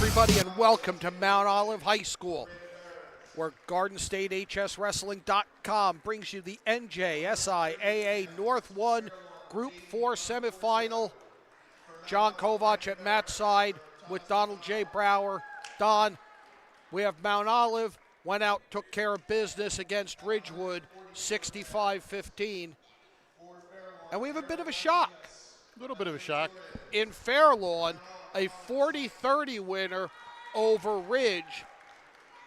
everybody, and welcome to Mount Olive High School, where GardenStateHSWrestling.com brings you the NJSIAA North 1 Group 4 semifinal. John Kovach at Matt's side with Donald J. Brower. Don, we have Mount Olive, went out, took care of business against Ridgewood, 65-15. And we have a bit of a shock. A little bit of a shock. In Fairlawn, a 40-30 winner over Ridge,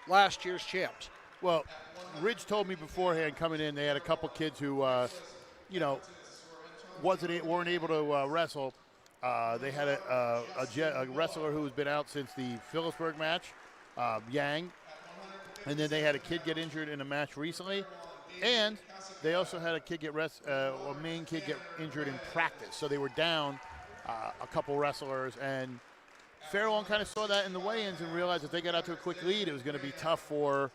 last year's champs. Well, Ridge told me beforehand coming in, they had a couple kids who, weren't able to wrestle. They had a wrestler who's been out since the Phillipsburg match, Yang. And then they had a kid get injured in a match recently. And they also had a kid main kid get injured in practice. So they were down a couple wrestlers, and Fairlawn kind of saw that in the weigh-ins and realized if they got out to a quick lead, it was going to be tough for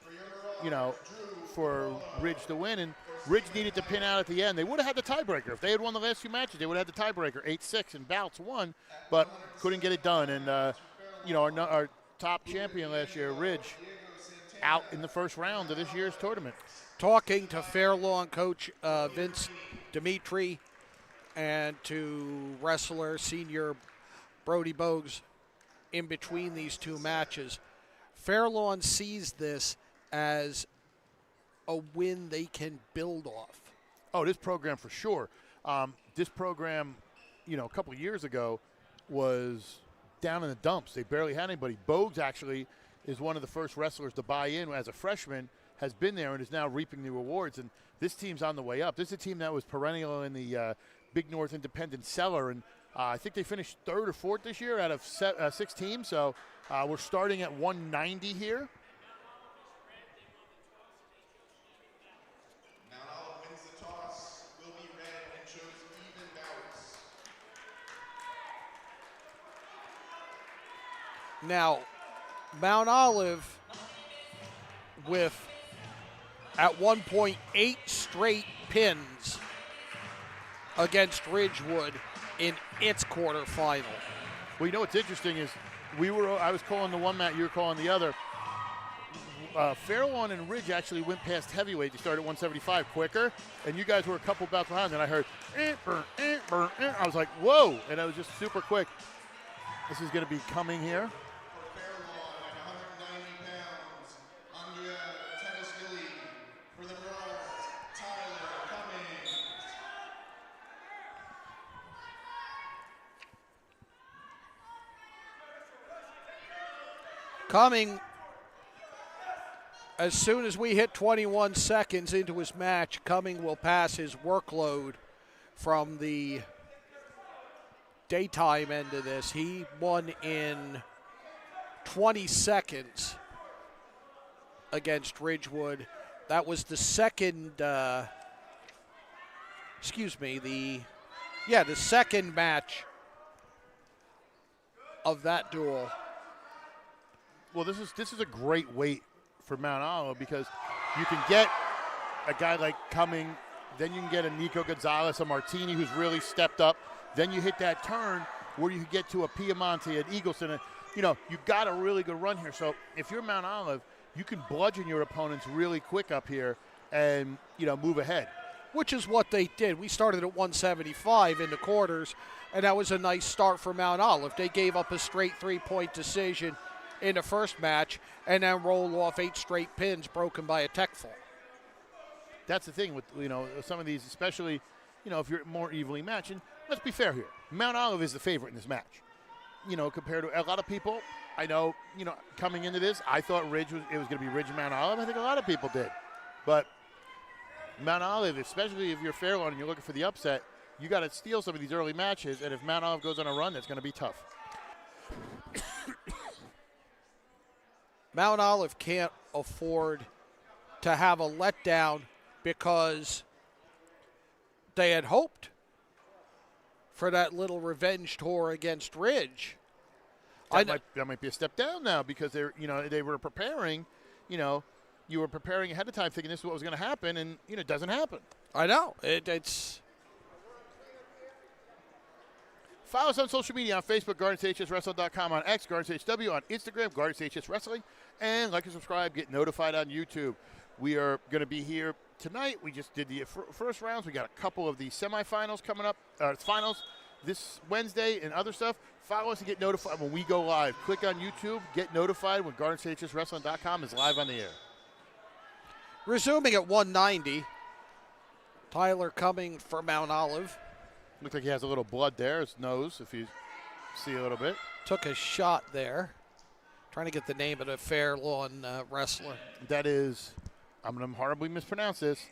Ridge to win. And Ridge needed to pin out at the end. They would have had the tiebreaker. If they had won the last few matches, they would have had the tiebreaker, 8-6, and bouts won, but couldn't get it done. And, our top champion last year, Ridge, out in the first round of this year's tournament. Talking to Fairlawn coach Vince Dimitri and to wrestler senior Brody Bogues in between these two matches, Fairlawn sees this as a win they can build off. Oh, this program for sure. This program, a couple of years ago was down in the dumps. They barely had anybody. Bogues actually is one of the first wrestlers to buy in as a freshman, has been there and is now reaping the rewards. And this team's on the way up. This is a team that was perennial in the Big North Independent Cellar, and I think they finished third or fourth this year out of 6 teams. So we're starting at 190 here. Mount Olive wins the toss. Will be red and shows even bouts. Now, Mount Olive with, at one point, 8 straight pins against Ridgewood in its quarterfinal. Well, what's interesting is I was calling the one match, you were calling the other. Fairlawn and Ridge actually went past heavyweight. They started at 175 quicker, and you guys were a couple bouts behind. And I heard, I was like, whoa, and I was just super quick. This is going to be coming here. Coming, as soon as we hit 21 seconds into his match, Cumming will pass his workload from the daytime end of this. He won in 20 seconds against Ridgewood. That was the second, the second match of that duel. Well, this is a great weight for Mount Olive because you can get a guy like Cumming, then you can get a Nico Gonzalez, a Martini who's really stepped up. Then you hit that turn where you can get to a Piemonte, an Eagleson. You got a really good run here. So if you're Mount Olive, you can bludgeon your opponents really quick up here and, move ahead. Which is what they did. We started at 175 in the quarters, and that was a nice start for Mount Olive. They gave up a straight 3-point decision in the first match, and then roll off 8 straight pins broken by a tech fall. That's the thing with, some of these, especially, if you're more evenly matched. And let's be fair here. Mount Olive is the favorite in this match. Compared to a lot of people, I know, coming into this, I thought it was going to be Ridge and Mount Olive. I think a lot of people did. But Mount Olive, especially if you're Fairlawn and you're looking for the upset, you got to steal some of these early matches. And if Mount Olive goes on a run, that's going to be tough. Mount Olive can't afford to have a letdown because they had hoped for that little revenge tour against Ridge. That might be a step down now because they were preparing, you were preparing ahead of time thinking this is what was going to happen, and it doesn't happen. I know. It's Follow us on social media on Facebook, GuardiansHSWrestling.com, on X, GuardiansHSW, on Instagram, GuardiansHS Wrestling, and like and subscribe, get notified on YouTube. We are going to be here tonight. We just did the first rounds. We got a couple of the semifinals coming up, finals this Wednesday and other stuff. Follow us and get notified when we go live. Click on YouTube, get notified when GuardiansHSWrestling.com is live on the air. Resuming at 190, Tyler Cumming for Mount Olive. Looks like he has a little blood there, his nose, if you see a little bit. Took a shot there. Trying to get the name of the fair lawn wrestler. That is, I'm going to horribly mispronounce this,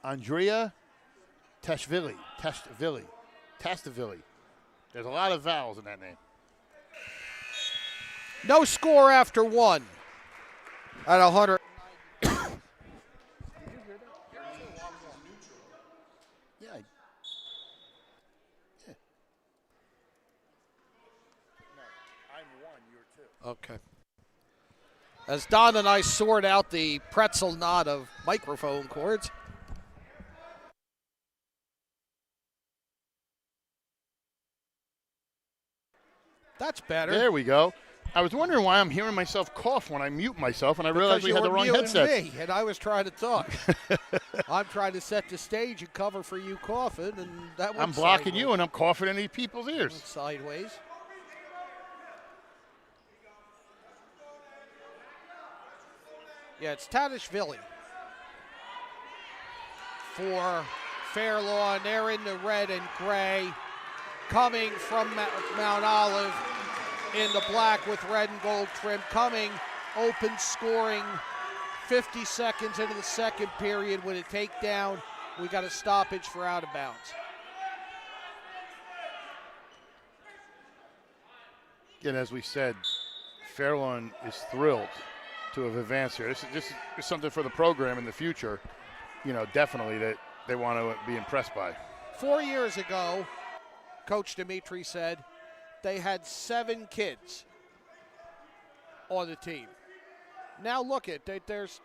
Andrea Tashvili. There's a lot of vowels in that name. No score after one at 100. Okay. As Don and I sort out the pretzel knot of microphone cords. That's better. There we go. I was wondering why I'm hearing myself cough when I mute myself, and I realized we had the wrong headset. Me, and I was trying to talk. I'm trying to set the stage and cover for you coughing, and that went I'm blocking sideways. you, and I'm coughing in these people's ears. Went sideways. Yeah, it's Tadishvili for Fair Lawn. They're in the red and gray. Coming from Mount Olive in the black with red and gold trim. Coming, open scoring, 50 seconds into the second period with a takedown. We got a stoppage for out of bounds. And as we said, Fairlawn is thrilled to have advanced here. This is something for the program in the future, definitely that they want to be impressed by. 4 years ago, Coach Dimitri said they had 7 kids on the team. Now look at it. There's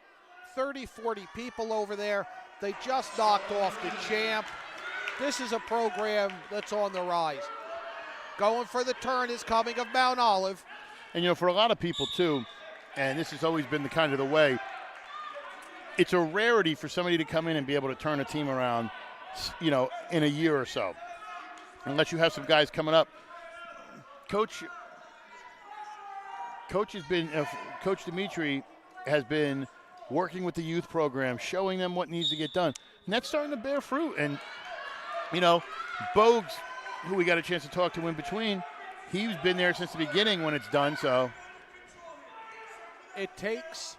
30, 40 people over there. They just knocked off the champ. This is a program that's on the rise. Going for the turn is Coming of Mount Olive. And, for a lot of people, too, and this has always been the kind of the way, it's a rarity for somebody to come in and be able to turn a team around, in a year or so. Unless you have some guys coming up. Coach Dimitri has been working with the youth program, showing them what needs to get done. And that's starting to bear fruit. And, Bogues, who we got a chance to talk to in between, he's been there since the beginning when it's done, so. It takes,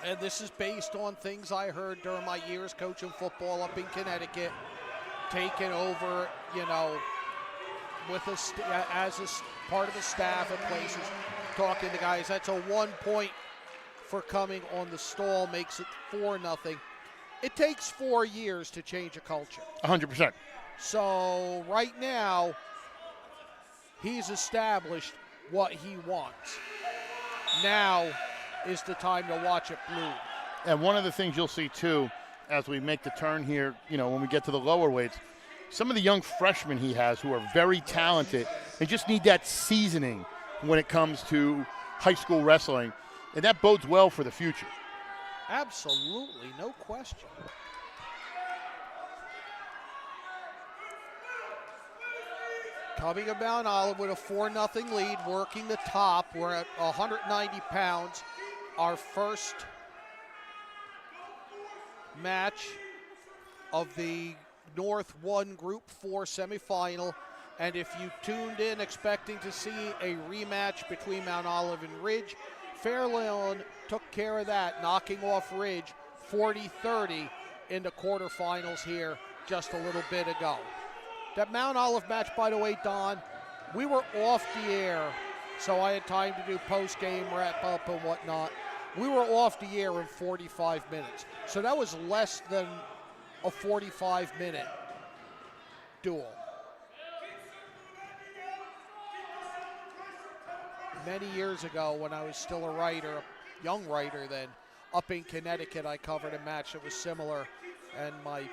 and this is based on things I heard during my years coaching football up in Connecticut, taking over, with as a part of the staff at places, talking to guys. That's a 1 point for Coming on the stall, makes it 4-0. It takes 4 years to change a culture. 100%. So right now, he's established what he wants. Now is the time to watch it bloom. And one of the things you'll see, too, as we make the turn here, when we get to the lower weights, some of the young freshmen he has who are very talented and just need that seasoning when it comes to high school wrestling, and that bodes well for the future. Absolutely, no question. Coming of Mount Olive with a 4-0 lead, working the top. We're at 190 pounds. Our first match of the North 1 Group 4 semifinal. And if you tuned in expecting to see a rematch between Mount Olive and Ridge, Fairlawn took care of that, knocking off Ridge 40-30 in the quarterfinals here just a little bit ago. That Mount Olive match, by the way, Don, we were off the air, so I had time to do post-game wrap-up and whatnot. We were off the air in 45 minutes. So that was less than a 45-minute duel. Many years ago when I was still a writer, a young writer then, up in Connecticut, I covered a match that was similar, and my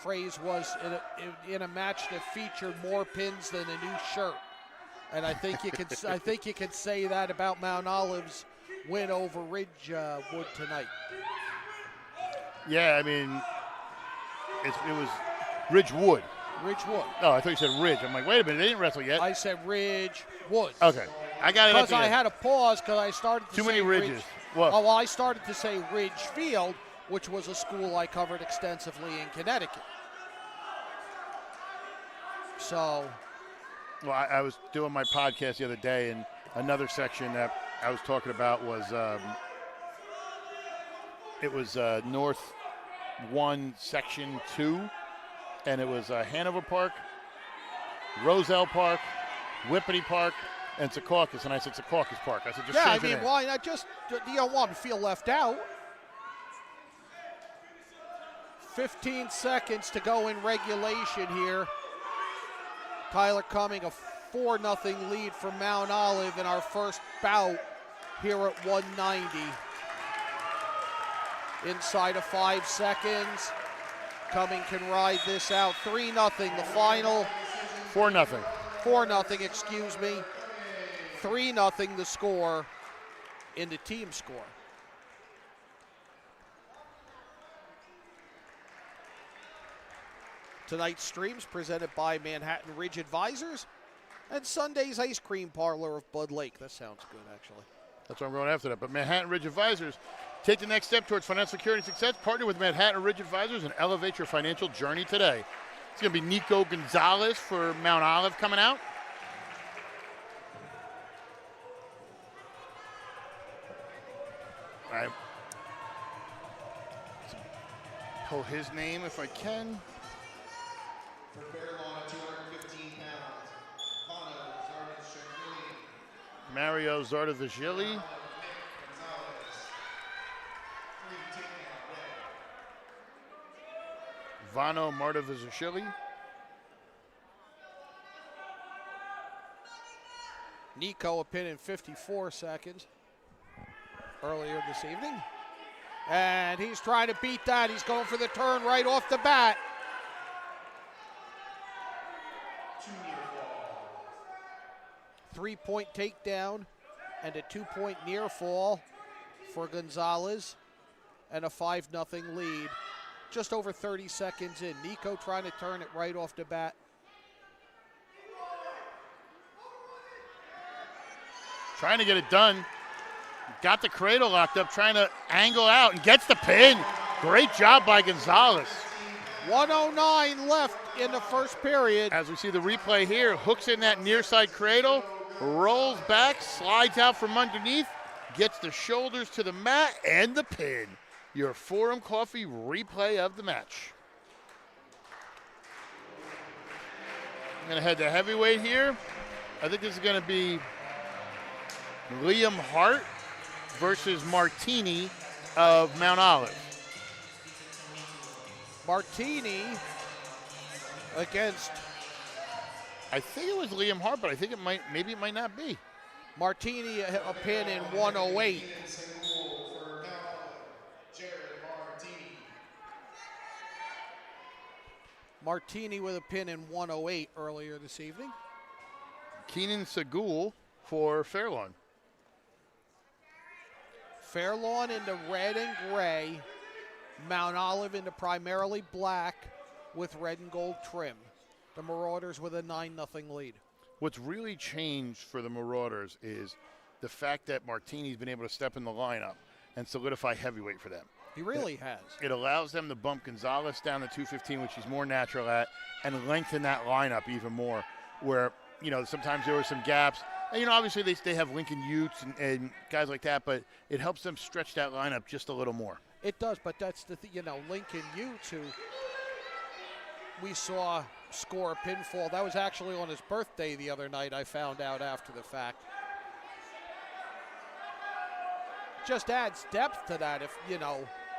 phrase was in a match that featured more pins than a new shirt. And I think you could say that about Mount Olive's win over Ridgewood tonight. Yeah, I mean, it was Ridgewood. Ridgewood. Oh, I thought you said Ridge. I'm like, wait a minute, they didn't wrestle yet. I said Ridgewood. Okay, I got it. Because I had a pause because I started to Too say many ridges. Ridge. What? Oh, well, I started to say Ridgefield, which was a school I covered extensively in Connecticut. So. Well, I was doing my podcast the other day, and another section that I was talking about was it was North 1, Section 2, and it was Hanover Park, Roselle Park, Whippany Park, and Secaucus. And I said Secaucus Park. I said just yeah, change the name. why not? Just you don't want to feel left out. 15 seconds to go in regulation here. Tyler Cumming, a 4-0 lead for Mount Olive in our first bout here at 190. Inside of 5 seconds. Cumming can ride this out. 3-0 the final. 4-0. 4-0, excuse me. 3-0 the score in the team score. Tonight's streams presented by Manhattan Ridge Advisors and Sunday's Ice Cream Parlor of Bud Lake. That sounds good, actually. That's why I'm going after that. But Manhattan Ridge Advisors, take the next step towards financial security and success. Partner with Manhattan Ridge Advisors and elevate your financial journey today. It's going to be Nico Gonzalez for Mount Olive coming out. All right. Pull his name if I can. For Fairlawn at 215 pounds, Mario Zardavishvili. Gonzalez. 3 takedown win. Vano Mardavishvili. Nico a pin in 54 seconds earlier this evening. And he's trying to beat that. He's going for the turn right off the bat. 2 near fall. 3-point takedown and a 2-point near fall for Gonzalez and a 5-0 lead. Just over 30 seconds in. Nico trying to turn it right off the bat. Trying to get it done. Got the cradle locked up, trying to angle out and gets the pin. Great job by Gonzalez. 1:09 left in the first period. As we see the replay here, hooks in that near side cradle, rolls back, slides out from underneath, gets the shoulders to the mat and the pin. Your Forum Coffee replay of the match. I'm going to head to heavyweight here. I think this is going to be Liam Hart versus Martini of Mount Olive. Martini against I think it was Liam Hart, but I think maybe it might not be. Martini, a pin in 108. Martini with a pin in 108 earlier this evening. Keenan Segul for Fairlawn. Fairlawn into red and gray. Mount Olive into primarily black with red and gold trim. The Marauders with a 9-0 lead. What's really changed for the Marauders is the fact that Martini's been able to step in the lineup and solidify heavyweight for them. He really has. It allows them to bump Gonzalez down to 215, which he's more natural at, and lengthen that lineup even more, where, sometimes there were some gaps. And, obviously they have Lincoln Utes and guys like that, but it helps them stretch that lineup just a little more. It does, but that's the Lincoln Utes, who we saw score a pinfall. That was actually on his birthday the other night, I found out after the fact. Just adds depth to that. If,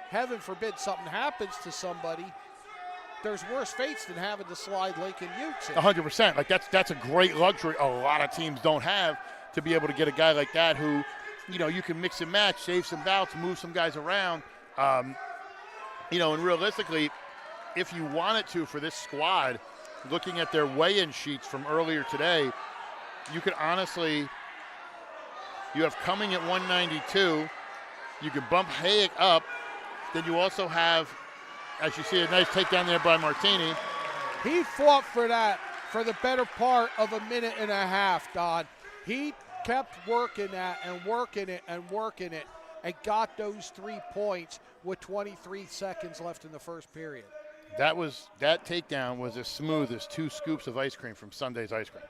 heaven forbid something happens to somebody, there's worse fates than having to slide Lincoln Utes in. 100%. Like, that's a great luxury a lot of teams don't have, to be able to get a guy like that who, you can mix and match, save some bouts, move some guys around. And realistically, if you wanted to, for this squad, looking at their weigh-in sheets from earlier today, you could honestly, you have Cumming at 192. You could bump Hayek up. Then you also have, as you see, a nice takedown there by Martini. He fought for that for the better part of a minute and a half, Don. He kept working that and working it and working it and got those 3 points with 23 seconds left in the first period. That takedown was as smooth as 2 scoops of ice cream from Sunday's ice cream.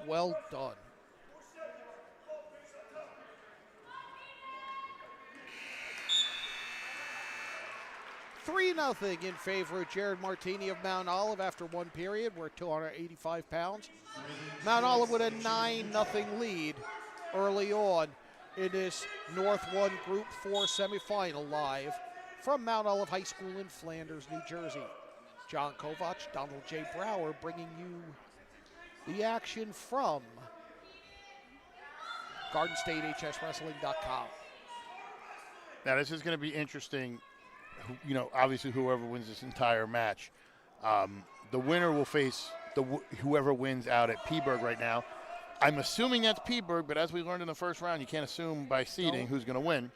Well done. 3-0 in favor of Jared Martini of Mount Olive after one period. We're 285 pounds. Mount Olive with a 9-0 lead early on in this North 1 Group 4 semifinal, live from Mount Olive High School in Flanders, New Jersey. John Kovach, Donald J. Brower bringing you the action from GardenStateHSWrestling.com. Now, this is going to be interesting. You know, obviously, whoever wins this entire match, the winner will face whoever wins out at Peaburg right now. I'm assuming that's Peaburg, but as we learned in the first round, you can't assume by seeding who's going to win.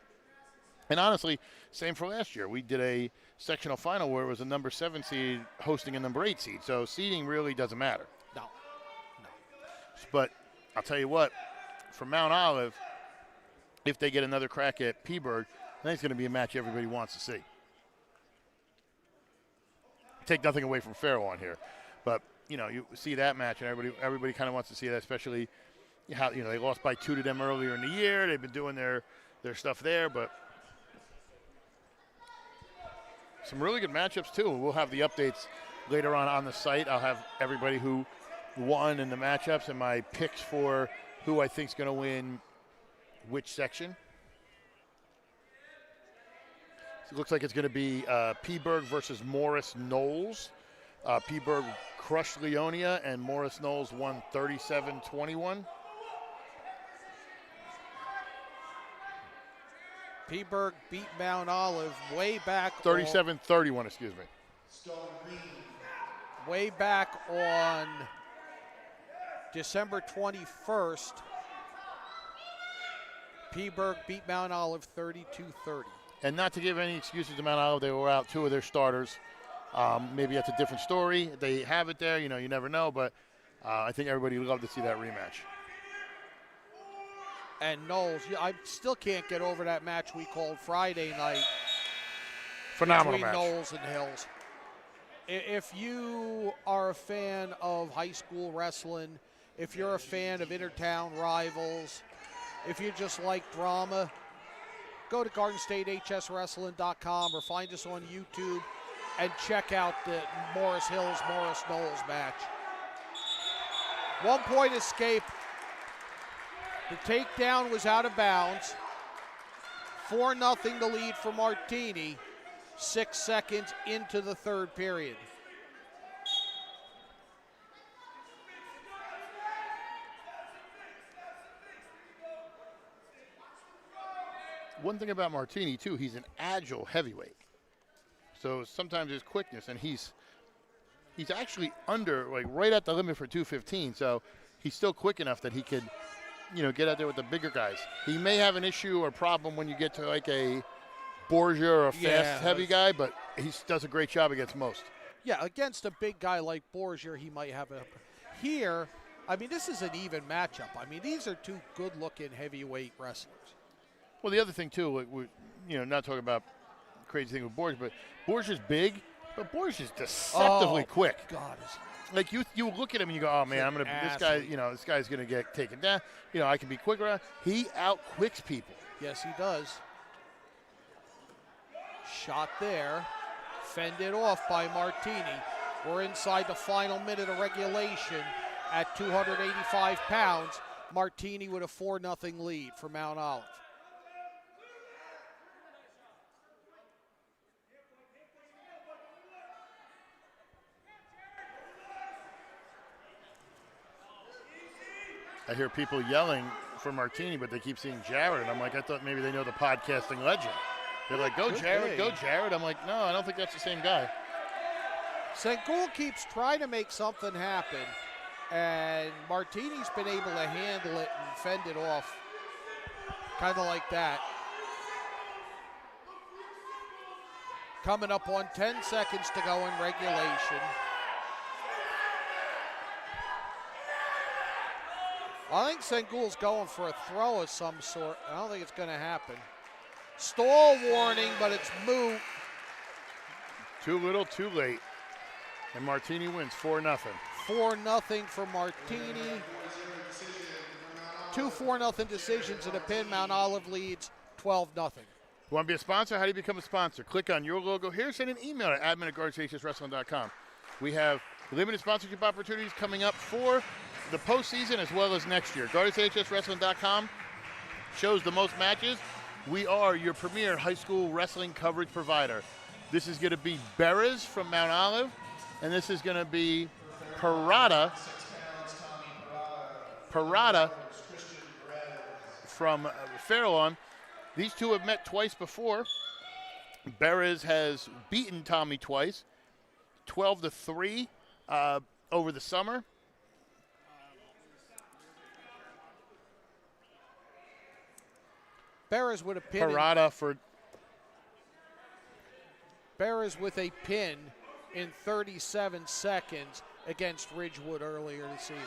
And honestly, same for last year. We did a sectional final where it was a number 7 seed hosting a number 8 seed. So seeding really doesn't matter. No. But I'll tell you what, for Mount Olive, if they get another crack at Peaburg, I think it's going to be a match everybody wants to see. Take nothing away from Fairlawn here, but you know, you see that match and everybody kind of wants to see that, especially how, you know, they lost by 2 to them earlier in the year. They've been doing their stuff there, but some really good matchups too. We'll have the updates later on the site. I'll have everybody who won in the matchups and my picks for who I think is going to win which section. It looks like it's going to be Peaburg versus Morris Knowles. Peaburg crushed Leonia, and Morris Knowles won 37-21. Peaburg beat Mount Olive way back 37-31, excuse me. Way back on December 21st. Peaburg beat Mount Olive 32-30. And not to give any excuses to Mount Olive, they were out 2 of their starters. Maybe that's a different story. They have it there, you know, you never know, but I think everybody would love to see that rematch. And Knowles, I still can't get over that match we called Friday night. Phenomenal between match. Knowles and Hills. If you are a fan of high school wrestling, if you're a fan of intertown rivals, if you just like drama, go to GardenStateHSWrestling.com or find us on YouTube and check out the Morris Hills-Morris Knowles match. 1 point escape. The takedown was out of bounds. 4-0 the lead for Martini. 6 seconds into the third period. One thing about Martini, too, he's an agile heavyweight. So sometimes his quickness, and he's actually under, like, right at the limit for 215. So he's still quick enough that he could, you know, get out there with the bigger guys. He may have an issue or problem when you get to, like, a Borgia or a fast, heavy guy, but he does a great job against most. Yeah, against a big guy like Borgia, he might have a... Here, I mean, this is an even matchup. I mean, these are 2 good-looking heavyweight wrestlers. Well, the other thing, too, like you know, not talking about crazy thing with Borgia, but Borgia's big, but Borgia's deceptively quick. God, like you look at him and you go, oh man, this guy's gonna get taken down. You know, I can be quicker. He out-quicks people. yes, he does. Shot there, fended off by Martini. We're inside the final minute of regulation at 285 pounds. Martini with a 4-0 lead for Mount Olive. I hear people yelling for Martini, but they keep seeing Jared, and I'm like, I thought maybe they know the podcasting legend. They're like, go Jared, go Jared. I'm like, no, I don't think that's the same guy. Sengoul keeps trying to make something happen, and Martini's been able to handle it and fend it off, kind of like that. Coming up on 10 seconds to go in regulation. I think Sengoul's going for a throw of some sort. I don't think it's going to happen. Stall warning, but it's moot. Too little, too late. And Martini wins 4-0. 4-0 for Martini. 2 4-0 decisions and a pin. Mount Olive leads 12-0. Want to be a sponsor? How do you become a sponsor? Click on your logo here. Send an email to admin@GSHSWrestling.com. We have limited sponsorship opportunities coming up for the postseason as well as next year. GSHSWrestling.com shows the most matches. We are your premier high school wrestling coverage provider. This is going to be Beres from Mount Olive, and this is going to be Parada from Fairlawn. These two have met twice before. Beres has beaten Tommy twice, 12-3 over the summer. Beres with a pin. Beres with a pin in 37 seconds against Ridgewood earlier this evening.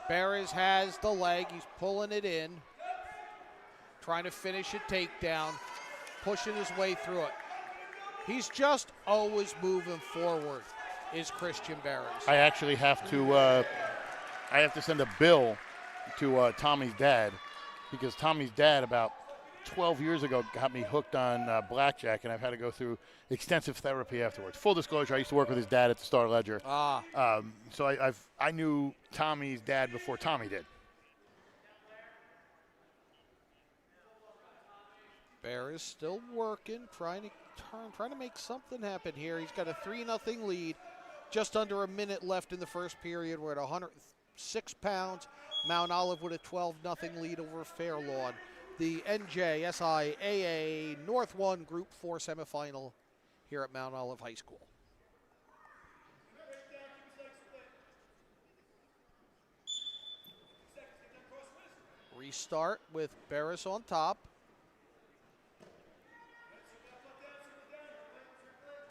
Beres has the leg. He's pulling it in, trying to finish a takedown, pushing his way through it. He's just always moving forward, is Christian Beres. I actually have to send a bill to Tommy's dad, because Tommy's dad about 12 years ago got me hooked on blackjack, and I've had to go through extensive therapy afterwards. Full disclosure, I used to work with his dad at the Star Ledger. So I knew Tommy's dad before Tommy did. Beres still working, trying to make something happen here. He's got a 3-0 lead. Just under a minute left in the first period. We're at 106 pounds. Mount Olive with a 12-0 lead over Fairlawn. The NJSIAA North 1 Group 4 semifinal here at Mount Olive High School. Restart with Beres on top.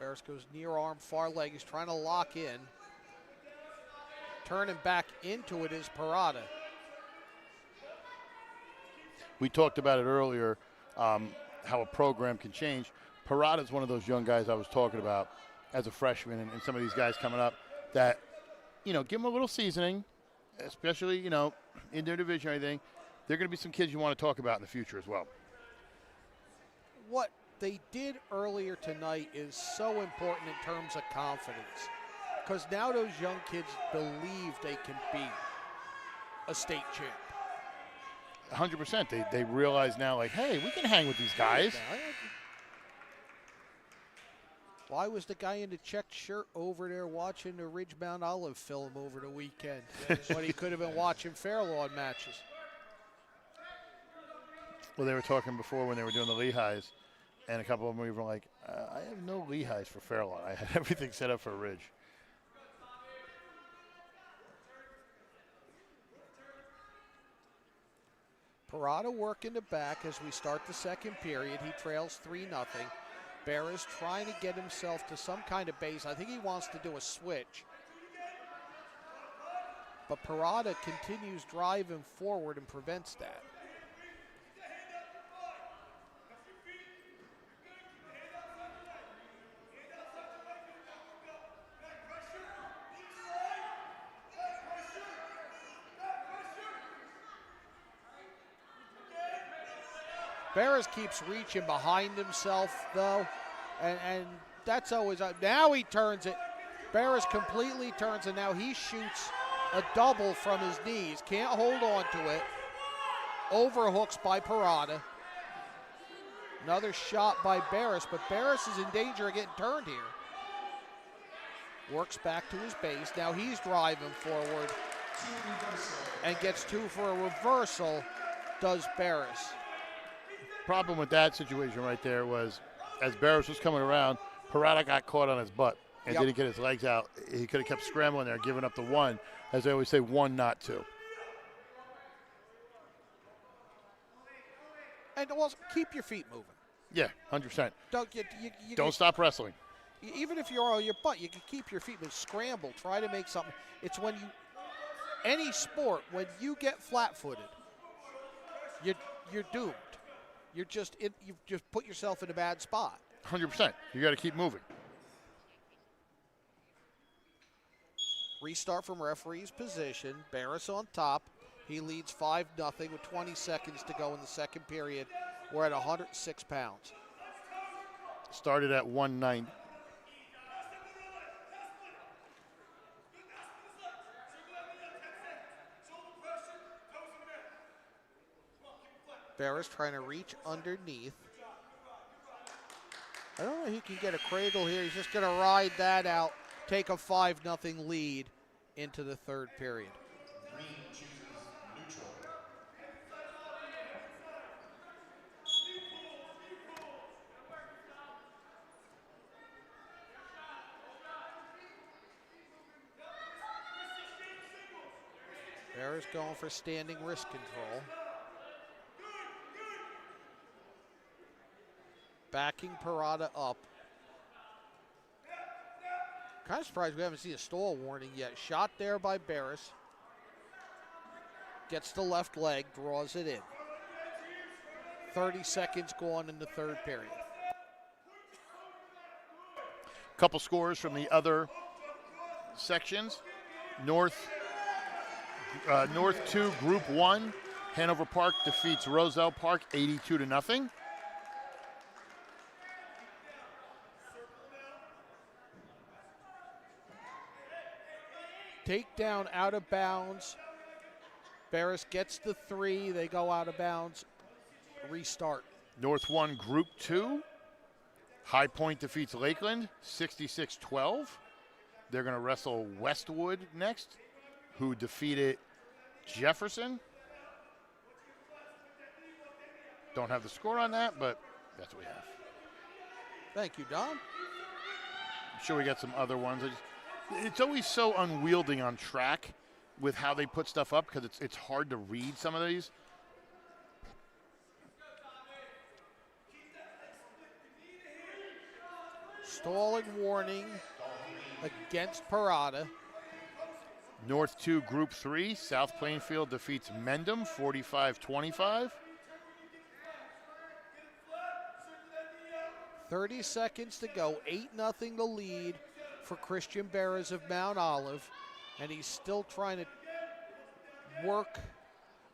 Beres goes near arm, far leg. He's trying to lock in. Turning back into it is Parada. We talked about it earlier, how a program can change. Parada's one of those young guys I was talking about as a freshman, and some of these guys coming up that, give them a little seasoning, especially, in their division or anything. They're going to be some kids you want to talk about in the future as well. What they did earlier tonight is so important in terms of confidence, because now those young kids believe they can be a state champ. 100%. They realize now, like, hey, we can hang with these guys. Why was the guy in the checked shirt over there watching the Ridgemount Olive film over the weekend when he could have been watching Fairlawn matches? Well, they were talking before when they were doing the Lehighs, and a couple of them were like, I have no Lehighs for Fairlawn. I had everything set up for Ridge. Parada working the back as we start the second period. He trails 3-0. Beres trying to get himself to some kind of base. I think he wants to do a switch. But Parada continues driving forward and prevents that. Beres keeps reaching behind himself, though, and that's always – now he turns it. Beres completely turns, and now he shoots a double from his knees. Can't hold on to it. Overhooks by Parada. Another shot by Beres, but Beres is in danger of getting turned here. Works back to his base. Now he's driving forward and gets 2 for a reversal, does Beres. Problem with that situation right there was, as Beres was coming around, Parada got caught on his butt and Yep. didn't get his legs out. He could have kept scrambling there, giving up the one. As they always say, one, not two. And also, keep your feet moving. Yeah, 100%. You Don't stop wrestling. even if you're on your butt, you can keep your feet moving. Scramble. Try to make something. It's when you, any sport, when you get flat-footed, you're doomed. You've just put yourself in a bad spot. 100%. You got to keep moving. Restart from referee's position. Barris on top. He leads 5-0 with 20 seconds to go in the second period. We're at 106 pounds. Started at 190. Barris trying to reach underneath. I don't know if he can get a cradle here. He's just going to ride that out, take a 5-0 lead into the third period. Green chooses neutral. Barris going for standing wrist control. Backing Parada up. Kind of surprised we haven't seen a stall warning yet. Shot there by Barris. Gets the left leg, draws it in. 30 seconds gone in the third period. Couple scores from the other sections. North 2, Group 1. Hanover Park defeats Roselle Park 82-0. Takedown out of bounds. Barris gets the 3. They go out of bounds. Restart. North 1, Group 2. High Point defeats Lakeland 66-12. They're going to wrestle Westwood next, who defeated Jefferson. Don't have the score on that, but that's what we have. Thank you, Don. I'm sure we got some other ones. It's always so unwieldy on track with how they put stuff up because it's hard to read some of these. Stalling warning against Parada. North 2, Group 3. South Plainfield defeats Mendham 45-25. 30 seconds to go. 8-0 the lead for Christian Barris of Mount Olive. And he's still trying to work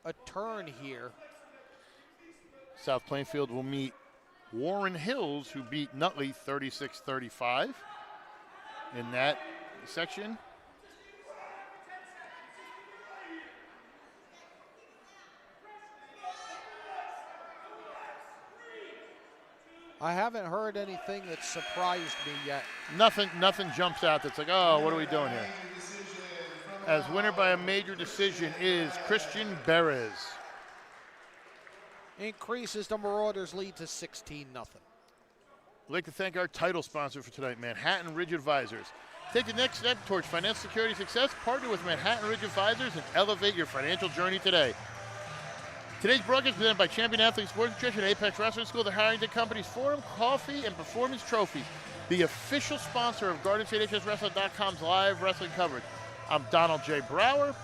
a turn here. South Plainfield will meet Warren Hills, who beat Nutley 36-35 in that section. I haven't heard anything that surprised me yet. Nothing jumps out that's like, oh, what are we doing here? As winner by a major decision is Christian Barris. Increases the Marauders' lead to 16-0. I'd like to thank our title sponsor for tonight, Manhattan Ridge Advisors. Take the next step towards financial security success. Partner with Manhattan Ridge Advisors and elevate your financial journey today. Today's broadcast is presented by Champion Athlete Sports Nutrition, Apex Wrestling School, the Harrington Company's Forum, Coffee, and Performance Trophies, the official sponsor of GardenStateHSWrestling.com's live wrestling coverage. I'm Donald J. Brower,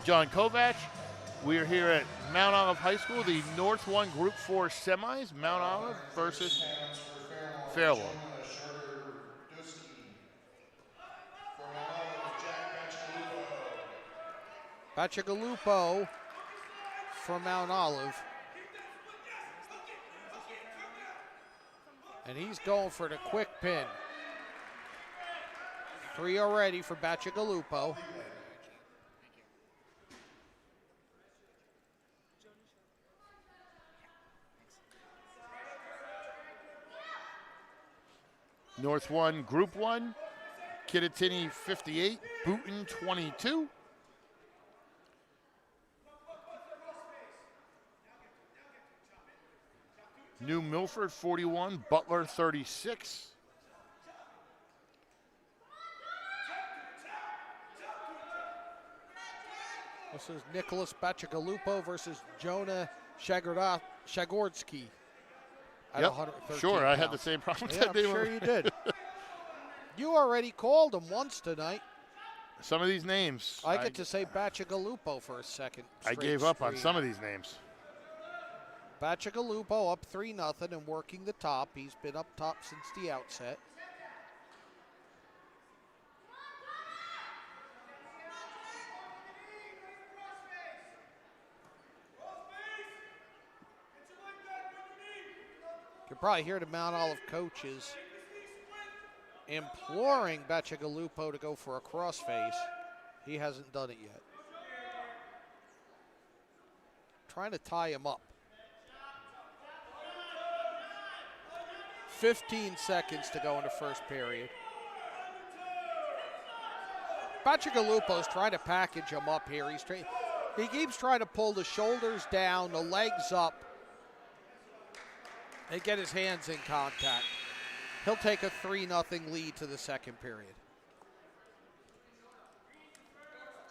John Kovach. We are here at Mount Olive High School, the North 1 Group 4 semis, Mount Olive versus Fairlawn. Bacigalupo for Mount Olive. And he's going for the quick pin. 3 already for Bacigalupo. North 1, Group 1, Kittatinny 58, Booton 22. New Milford 41, Butler 36. This is Nicholas Bacigalupo versus Jonah Shagorsky at Yep, 113 sure, I had the pounds. same problem. Yeah, I'm sure you did. You already called him once tonight. Some of these names. I get to say Bacigalupo for a second. I gave up on some of these names. Bacigalupo up 3-0 and working the top. He's been up top since the outset. You can probably hear the Mount Olive coaches imploring Bacigalupo to go for a crossface. He hasn't done it yet. Trying to tie him up. 15 seconds to go in the first period. Bacigalupo's trying to package him up here. He keeps trying to pull the shoulders down, the legs up, and get his hands in contact. He'll take a 3-0 lead to the second period.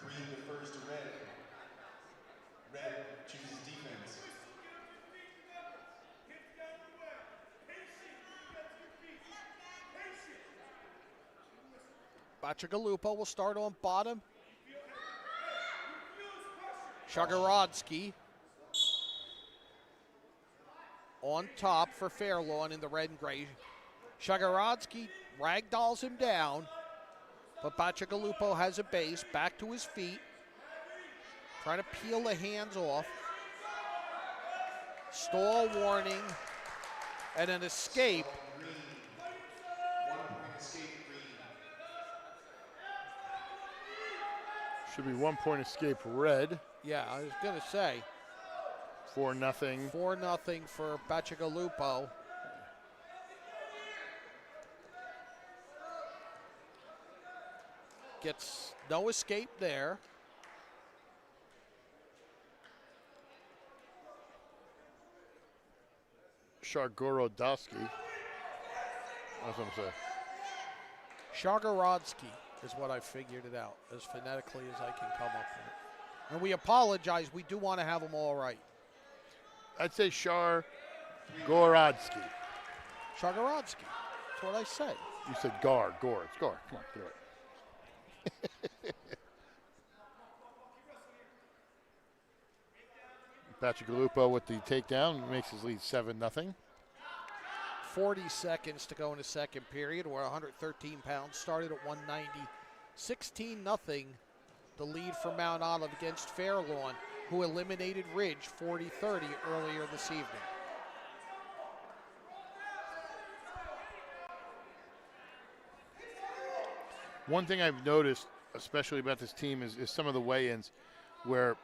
Green defers to red. Red chooses defense. Bacigalupo will start on bottom. Shagorodsky on top for Fairlawn in the red and gray. Shagorodsky ragdolls him down, but Bacigalupo has a base, back to his feet, trying to peel the hands off. Stall warning, and an escape. Green. 1 point escape green. Should be 1 point escape red. Yeah, I was going to say. 4-0. 4-0 for Bacigalupo. Gets no escape there. Shargorodowski. That's what I'm saying. Shagorodsky is what I figured it out, as phonetically as I can come up with it. And we apologize. We do want to have them all right. I'd say Shargorodski. Shagorodsky. That's what I said. You said Gore. It's Gore. Come on, get it. Bacigalupo with the takedown makes his lead 7-0. 40 seconds to go in the second period. We're 113 pounds. Started at 190. 16-0. The lead for Mount Olive against Fairlawn, who eliminated Ridge 40-30 earlier this evening. One thing I've noticed, especially about this team, is some of the weigh-ins where,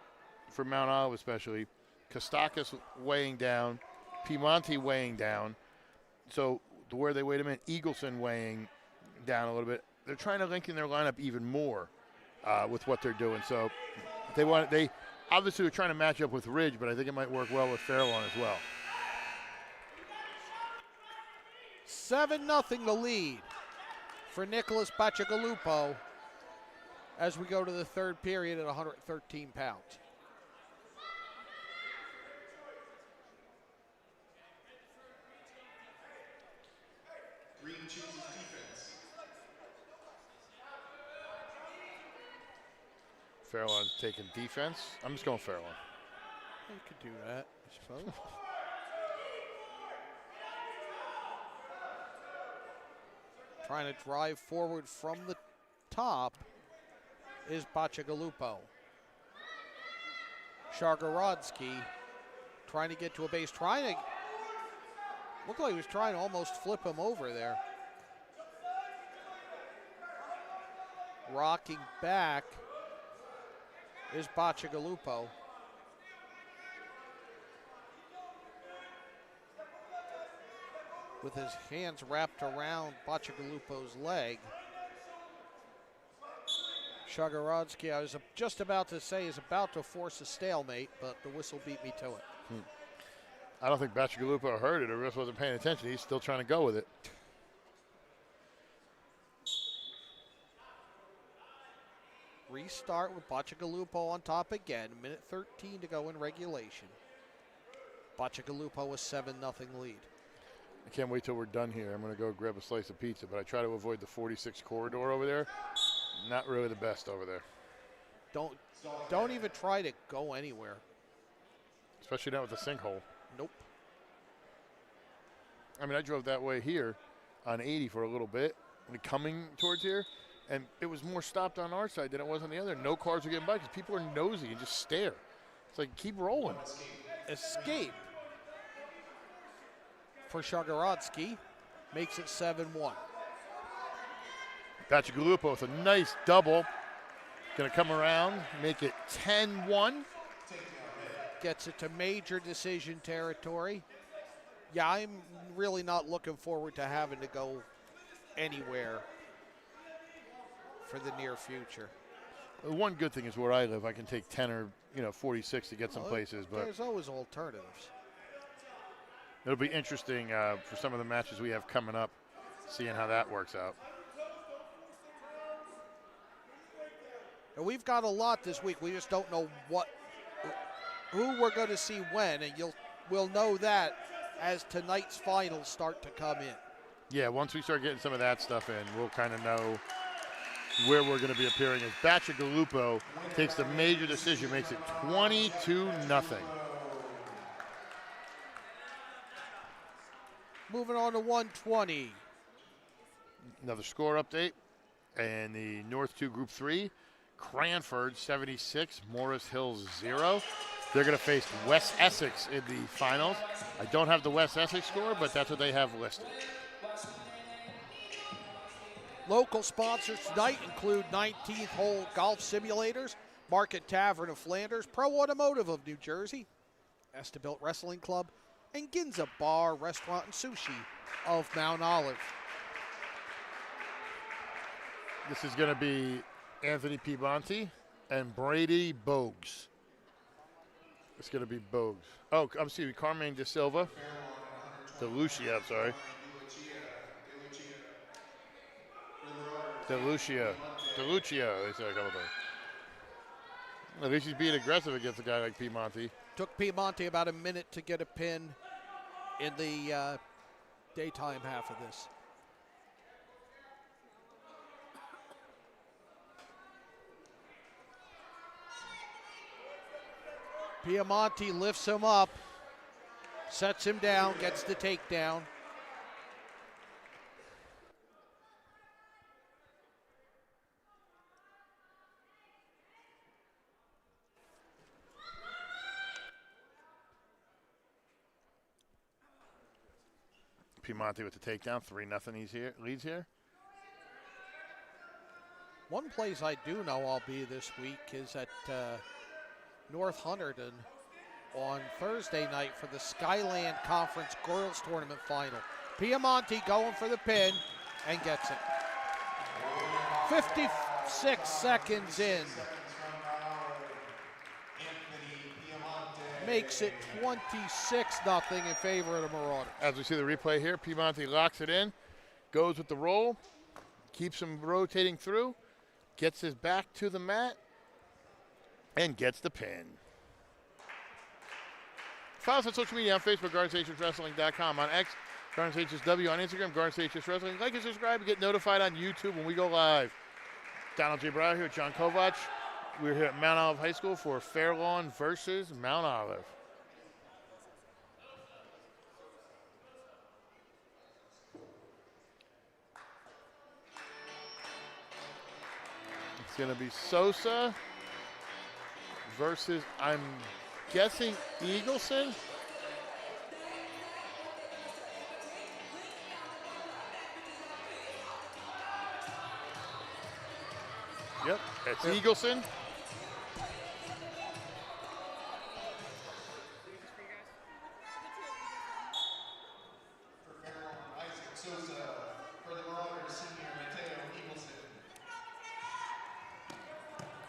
for Mount Olive especially, Kostakis weighing down, Piemonte weighing down. So where they weighed him in, Eagleson weighing down a little bit. They're trying to lengthen their lineup even more with what they're doing. So they obviously are trying to match up with Ridge, but I think it might work well with Fairlawn as well. 7-0 the lead for Nicholas Bacigalupo as we go to the third period at 113 pounds. Green chooses defense. Fairlawn's taking defense. I'm just going Fairlawn. You could do that, I suppose. Trying to drive forward from the top is Bacigalupo. Shagorodsky trying to get to a base, looked like he was trying to almost flip him over there. Rocking back is Bacigalupo. With his hands wrapped around Bacigalupo's leg. Shagorodsky, I was just about to say, is about to force a stalemate, but the whistle beat me to it. I don't think Bacigalupo heard it or just wasn't paying attention. He's still trying to go with it. restart with Bacigalupo on top again. Minute 13 to go in regulation. Bacigalupo a 7-0 lead. I can't wait till we're done here. I'm going to go grab a slice of pizza, but I try to avoid the 46 corridor over there. Not really the best over there. Don't even try to go anywhere. Especially not with the sinkhole. Nope. I mean, I drove that way here on 80 for a little bit, coming towards here, and it was more stopped on our side than it was on the other. No cars were getting by because people are nosy and just stare. It's like, keep rolling. Escape for Shagorodsky makes it 7-1. Bacigalupo with a nice double. Going to come around, make it 10-1. Gets it to major decision territory. Yeah, I'm really not looking forward to having to go anywhere for the near future. The one good thing is where I live, I can take 10 or 46 to get some places, but there's always alternatives. it'll be interesting for some of the matches we have coming up, seeing how that works out. And we've got a lot this week. We just don't know who we're going to see when, and we'll know that as tonight's finals start to come in. Yeah, once we start getting some of that stuff in, we'll kind of know where we're going to be appearing. As Bacigalupo takes the major decision, makes it 22-0. Moving on to 120. Another score update. And the North 2 Group 3, Cranford 76, Morris Hills 0. They're going to face West Essex in the finals. I don't have the West Essex score, but that's what they have listed. Local sponsors tonight include 19th Hole Golf Simulators, Market Tavern of Flanders, Pro Automotive of New Jersey, Estabilt Wrestling Club, and Ginza Bar, Restaurant, and Sushi of Mount Olive. This is going to be Anthony Piemonte and Brady Bogues. It's going to be Bogues. Oh, I'm sorry, Carmine De Silva. DeLucia, I'm sorry. DeLucia, they say a couple times. At least he's being aggressive against a guy like Piemonte. Took Piemonte about a minute to get a pin in the daytime half of this. Piemonte lifts him up, sets him down, gets the takedown. Piemonte with the takedown, 3-0 he's here, leads here. One place I do know I'll be this week is at North Hunterdon on Thursday night for the Skyland Conference Girls Tournament Final. Piemonte going for the pin and gets it. 56 seconds in. Makes it 26-0 in favor of the Marauders. As we see the replay here, Piemonte locks it in, goes with the roll, keeps him rotating through, gets his back to the mat, and gets the pin. Follow us on social media on Facebook, GardensHSWrestling.com, on X, GardensHSW, on Instagram, GardensHSWrestling. Like and subscribe and get notified on YouTube when we go live. Donald J. Brower here with John Kovach. We're here at Mount Olive High School for Fairlawn versus Mount Olive. It's going to be Sosa versus, I'm guessing, Eagleson. Yep, it's Eagleson.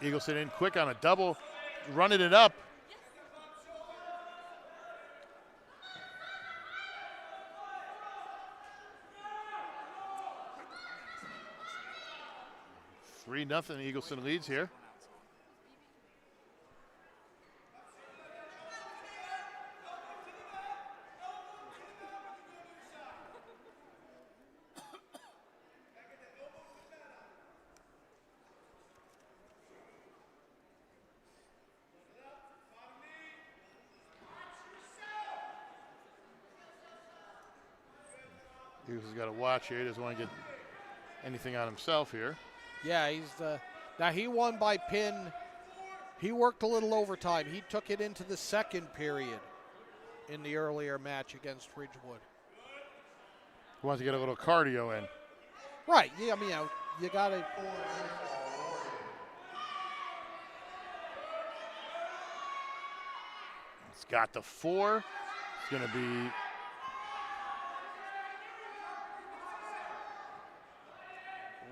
Eagleson in quick on a double, running it up. Three nothing. Eagleson leads here. He's got to watch here. He doesn't want to get anything on himself here. Yeah, now he won by pin. He worked a little overtime. He took it into the second period in the earlier match against Ridgewood. He wants to get a little cardio in. Right. Yeah, I mean, you got to. He's got the 4. It's going to be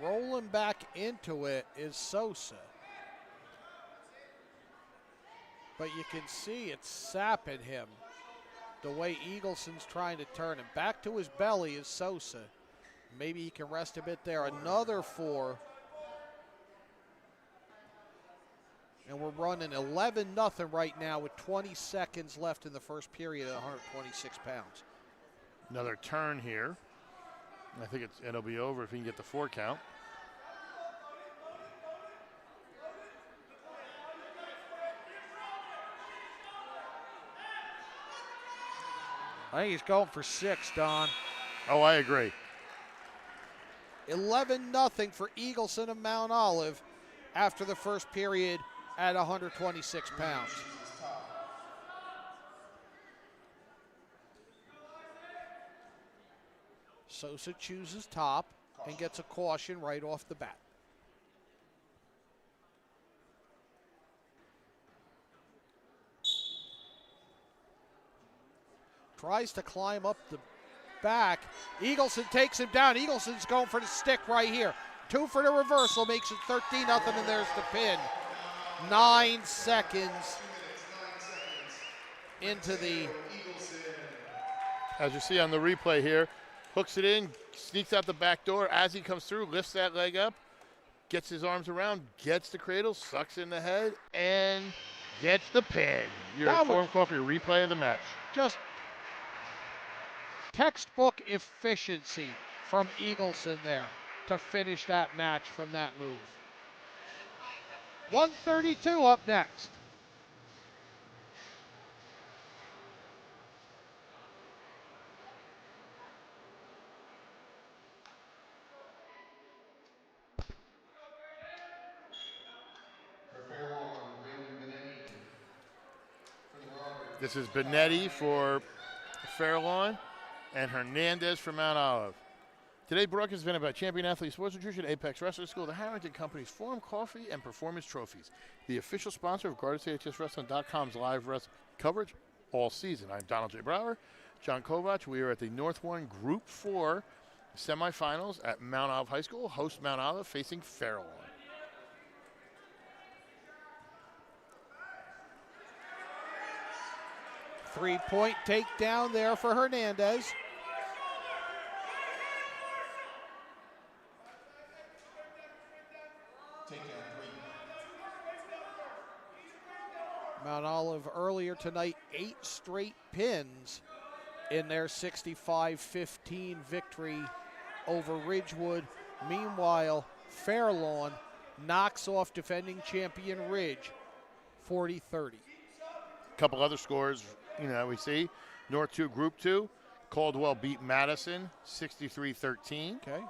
rolling back into it is Sosa. But you can see it's sapping him the way Eagleson's trying to turn him. Back to his belly is Sosa. Maybe he can rest a bit there. Another 4. And we're running 11-0 right now with 20 seconds left in the first period at 126 pounds. another turn here. I think it'll be over if he can get the 4 count. I think he's going for 6, Don. Oh, I agree. 11-0 for Eagleson of Mount Olive after the first period at 126 pounds. Sosa chooses top and gets a caution right off the bat. Tries to climb up the back. Eagleson takes him down. Eagleson's going for the stick right here. 2 for the reversal, makes it 13-0, and there's the pin. 9 seconds into the... As you see on the replay here, hooks it in, sneaks out the back door. As he comes through, lifts that leg up, gets his arms around, gets the cradle, sucks in the head, and gets the pin. Your form call for your replay of the match. Just textbook efficiency from Eagleson there to finish that match from that move. 132 up next. This is Benetti for Fairlawn and Hernandez for Mount Olive. Today, broadcast event about Champion Athlete Sports Nutrition, Apex Wrestling School, the Harrington Company's Forum Coffee and Performance Trophies, the official sponsor of GSHSW.com's live wrestling coverage all season. I'm Donald J. Brower, John Kovach. We are at the North 1 Group 4 semifinals at Mount Olive High School. Host Mount Olive facing Fairlawn. Three-point takedown there for Hernandez. Mount Olive earlier tonight, 8 straight pins in their 65-15 victory over Ridgewood. Meanwhile, Fairlawn knocks off defending champion Ridge 40-30. A couple other scores, we see. North 2 Group 2, Caldwell beat Madison 63-13. Okay.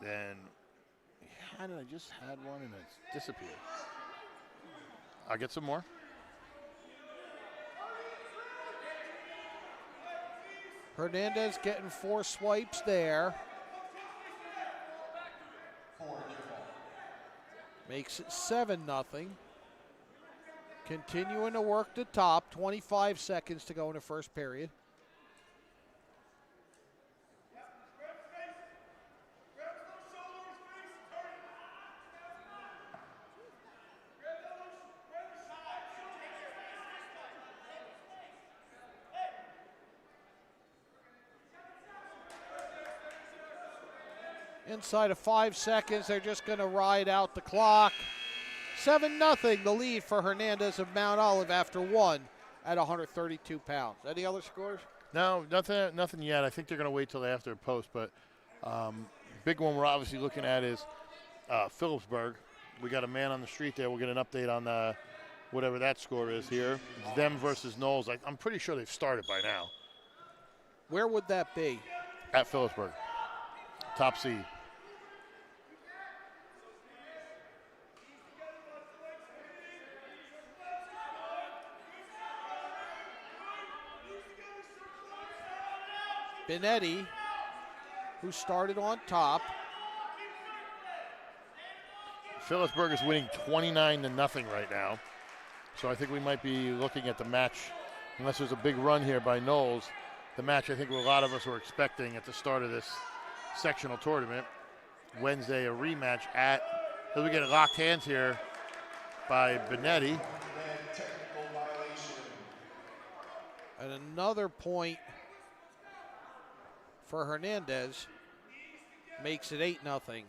Then, I just had one and it's disappeared. I'll get some more. Hernandez getting 4 swipes there. Makes it 7-0. Continuing to work the top. 25 seconds to go in the first period. Inside of 5 seconds, they're just going to ride out the clock. 7-0, the lead for Hernandez of Mount Olive after 1 at 132 pounds. Any other scores? No, nothing yet. I think they're going to wait till after post, but big one we're obviously looking at is Phillipsburg. We got a man on the street there. We'll get an update on whatever that score is here. It's them versus Knowles. I'm pretty sure they've started by now. Where would that be? At Phillipsburg. Top seed. Benetti, who started on top. Phillipsburg is winning 29-0 right now. So I think we might be looking at the match, unless there's a big run here by Knowles, the match I think a lot of us were expecting at the start of this sectional tournament. Wednesday, a rematch as we get locked hands here by Benetti. And another point for Hernandez makes it 8-0.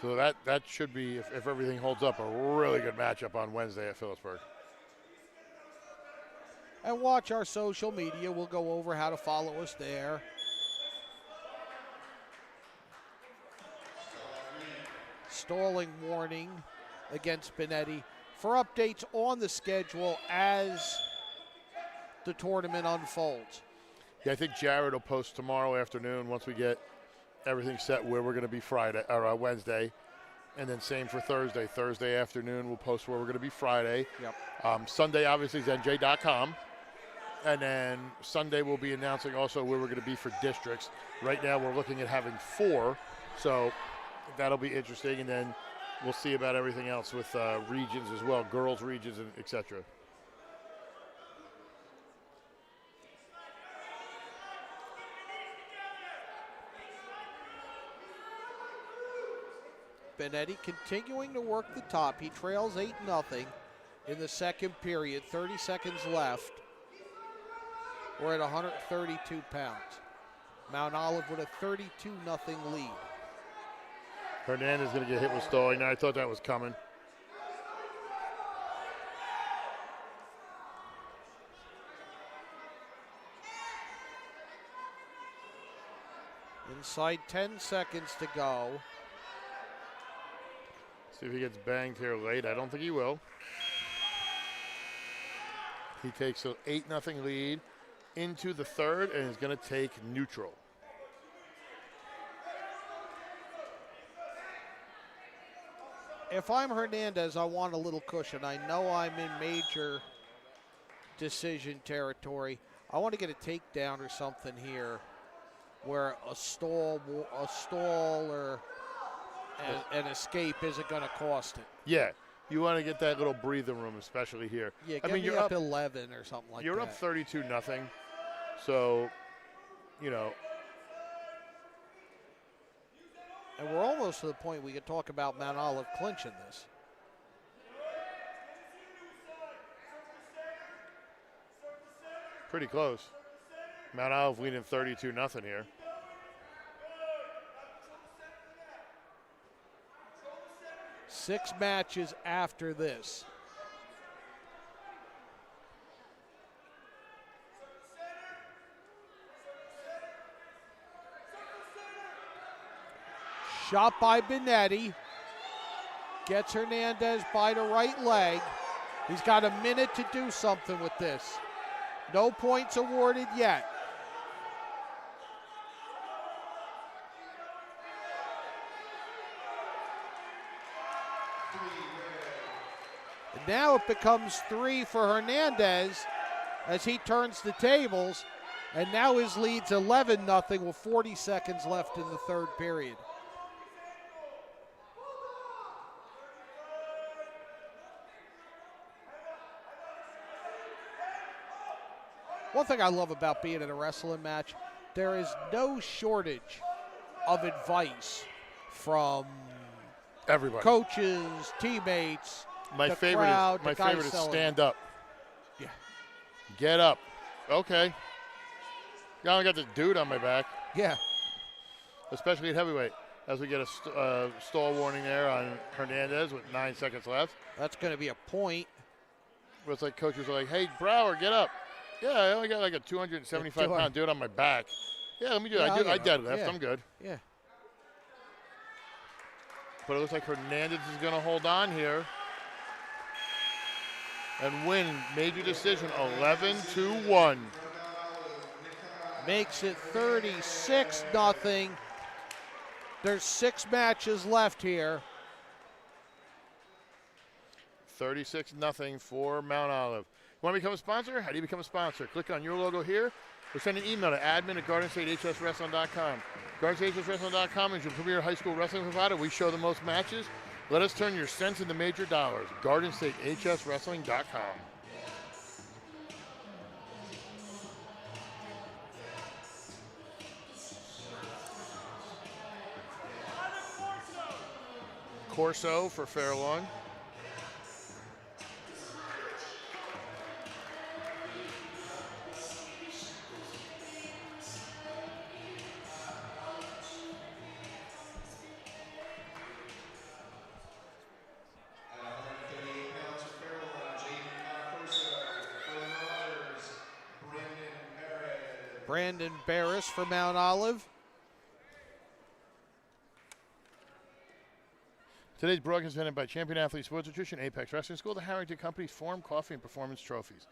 So that should be, if everything holds up, a really good matchup on Wednesday at Phillipsburg. And watch our social media. We'll go over how to follow us there. Stalling warning against Benetti for updates on the schedule as the tournament unfolds. Yeah, I think Jared will post tomorrow afternoon once we get everything set where we're going to be Friday or Wednesday, and then same for Thursday. Thursday afternoon we'll post where we're going to be Friday. Yep. Sunday obviously is NJ.com, and then Sunday we'll be announcing also where we're going to be for districts. Right now we're looking at having 4, so that'll be interesting, and then we'll see about everything else with regions as well, girls regions, and etc. Benetti continuing to work the top. He trails 8-0 in the second period. 30 seconds left. We're at 132 pounds. Mount Olive with a 32-0 lead. Hernandez is going to get hit with stalling. Now, I thought that was coming. Inside 10 seconds to go. See if he gets banged here late. I don't think he will. He takes an 8-0 lead into the third and is going to take neutral. If I'm Hernandez, I want a little cushion. I know I'm in major decision territory. I want to get a takedown or something here where a stall or an escape isn't going to cost it. Yeah, you want to get that little breathing room, especially here. Yeah, get you're up 11 or something like that. You're up 32-0, so, you know. And we're almost to the point we could talk about Mount Olive clinching this. Pretty close. Mount Olive leading 32-0 here. Six matches after this. Shot by Benetti. Gets Hernandez by the right leg. He's got a minute to do something with this. No points awarded yet. And now it becomes 3 for Hernandez as he turns the tables. And now his lead's 11-0 with 40 seconds left in the third period. One thing I love about being in a wrestling match, there is no shortage of advice from everybody, coaches, teammates, my favorite is stand up. Yeah. Get up. Okay. Now I got this dude on my back. Yeah. Especially at heavyweight. As we get a stall warning there on Hernandez with 9 seconds left. That's going to be a point. But it's like coaches are like, hey, Brower, get up. Yeah, I only got like a 275-pound dude on my back. Yeah, let me do it. I deadlift. Yeah. I'm good. Yeah. But it looks like Hernandez is going to hold on here. and win major decision 11-1. Makes it 36-0. There's 6 matches left here. 36-0 for Mount Olive. You want to become a sponsor? How do you become a sponsor? Click on your logo here or send an email to admin@GardenStateHSWrestling.com. GardenStateHSWrestling.com is your premier high school wrestling provider. We show the most matches. Let us turn your cents into major dollars. GardenStateHSWrestling.com. Corso for Fairlawn. At 138 pounds for Fairlawn, Jaden Corso. For the Marauders, Brandon Barris for Mount Olive. Today's broadcast is presented by Champion Athlete Sports Nutrition, Apex Wrestling School, the Harrington Company's Forum, Coffee, and Performance Trophies.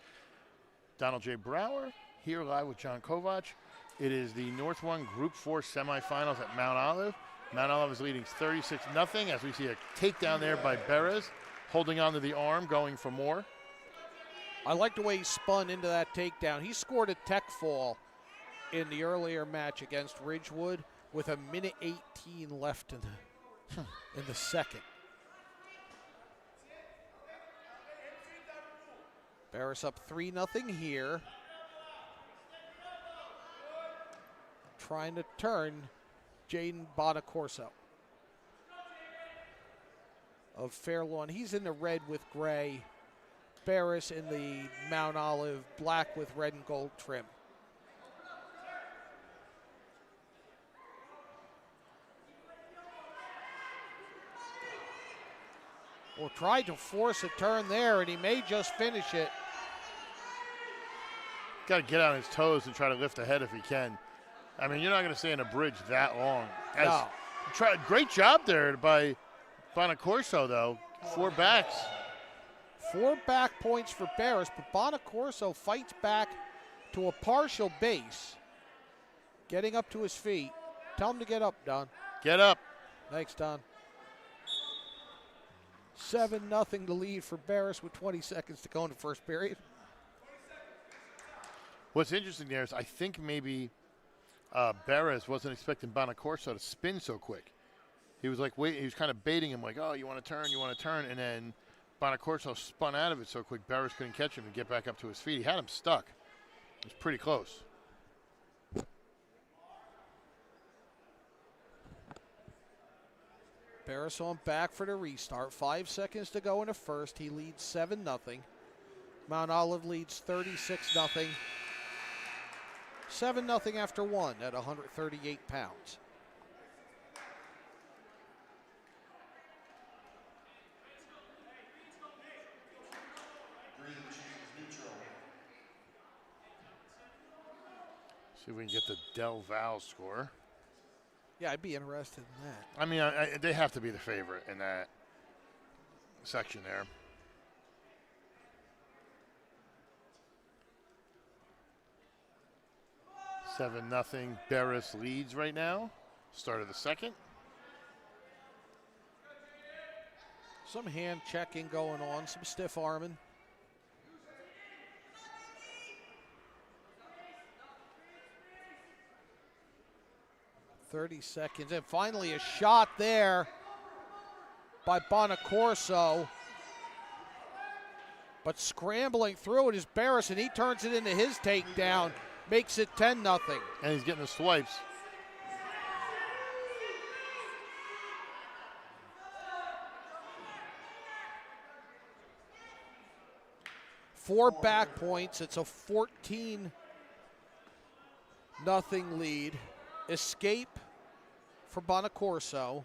Donald J. Brower here live with John Kovach. It is the North 1 Group 4 semifinals at Mount Olive. Mount Olive is leading 36-0 as we see a takedown there by Beres, holding onto the arm, going for more. I like the way he spun into that takedown. He scored a tech fall in the earlier match against Ridgewood with a minute 18 left in the second. Barris up 3-0 here. Trying to turn Jaden Bonacorso of Fairlawn. He's in the red with gray. Barris in the Mount Olive black with red and gold trim. Or tried to force a turn there, and he may just finish it. Got to get on his toes and try to lift the head if he can. I mean, you're not going to stay in a bridge that long. No. Great job there by Bonacorso, though. 4 backs. 4 back points for Barris, but Bonacorso fights back to a partial base. Getting up to his feet. Tell him to get up, Don. Get up. Thanks, Don. 7-0 to lead for Barris with 20 seconds to go in the first period. What's interesting there is I think maybe Barris wasn't expecting Bonacorso to spin so quick. He was like, wait, he was kind of baiting him like, oh, you want to turn, and then Bonacorso spun out of it so quick Barris couldn't catch him and get back up to his feet. He had him stuck. It was pretty close. Barris on back for the restart. 5 seconds to go in the first. He leads 7-0. Mount Olive leads 36-0. 7-0 after 1 at 138 pounds. Green chooses neutral. See if we can get the Del Val score. Yeah, I'd be interested in that. I mean, they have to be the favorite in that section there. Seven nothing. Barris leads right now. Start of the second. Some hand checking going on, some stiff arming. .30 seconds, and finally a shot there by Bonacorso. But scrambling through it is Barris, and he turns it into his takedown. Makes it 10-0. And he's getting the swipes. Four back points. It's a 14-0 lead. Escape for Bonacorso.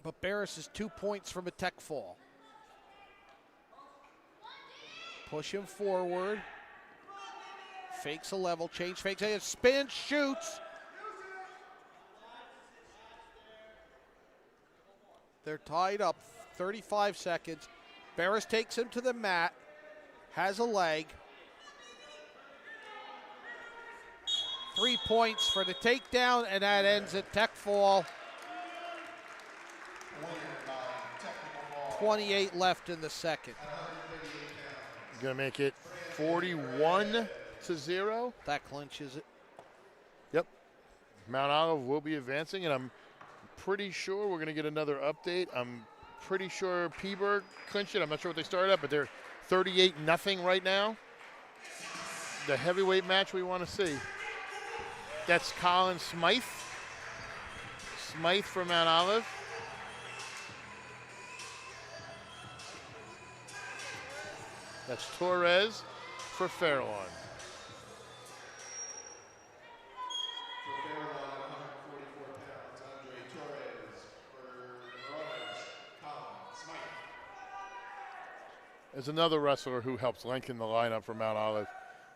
But Barris is 2 points from a tech fall. Push him forward. Fakes a level change, fakes a spin, shoots. They're tied up, 35 seconds. Barris takes him to the mat, has a leg. 3 points for the takedown, and that ends at tech fall. 28 left in the second. Gonna make it 41-0. That clinches it. Yep. Mount Olive will be advancing, and I'm pretty sure we're gonna get another update. I'm pretty sure Peaburg clinched it. I'm not sure what they started at, but they're 38-0 right now. The heavyweight match we want to see. That's Colin Smythe. Smythe from Mount Olive. That's Torres for Fairlawn. For Fairlawn, 144 pounds, Andre Torres. For the Marauders, Colin Smythe. There's another wrestler who helps lengthen the lineup for Mount Olive.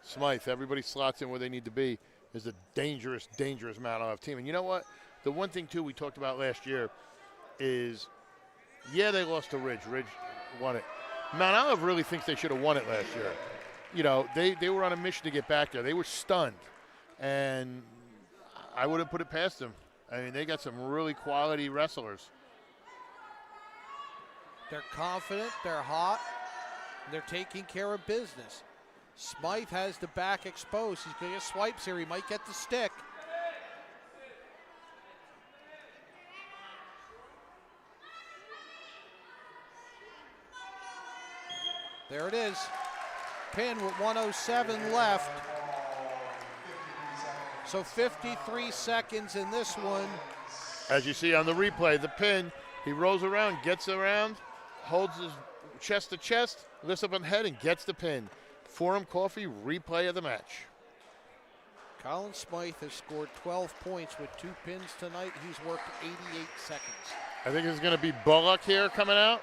Smythe, everybody slots in where they need to be, is a dangerous, dangerous Mount Olive team. And you know what? The one thing, too, we talked about last year is, yeah, they lost to Ridge. Ridge won it. Mount Olive really thinks they should have won it last year. You know, they were on a mission to get back there. They were stunned. And I wouldn't put it past them. I mean, they got some really quality wrestlers. They're confident, they're hot, and they're taking care of business. Smythe has the back exposed. He's going to get swipes here. He might get the stick. There it is. Pin with 1:07 left. So 53 seconds in this one. As you see on the replay, the pin, he rolls around, gets around, holds his chest to chest, lifts up on the head, and gets the pin. Forum Coffee replay of the match. Colin Smythe has scored 12 points with 2 pins tonight. He's worked 88 seconds. I think it's going to be Bullock here coming out.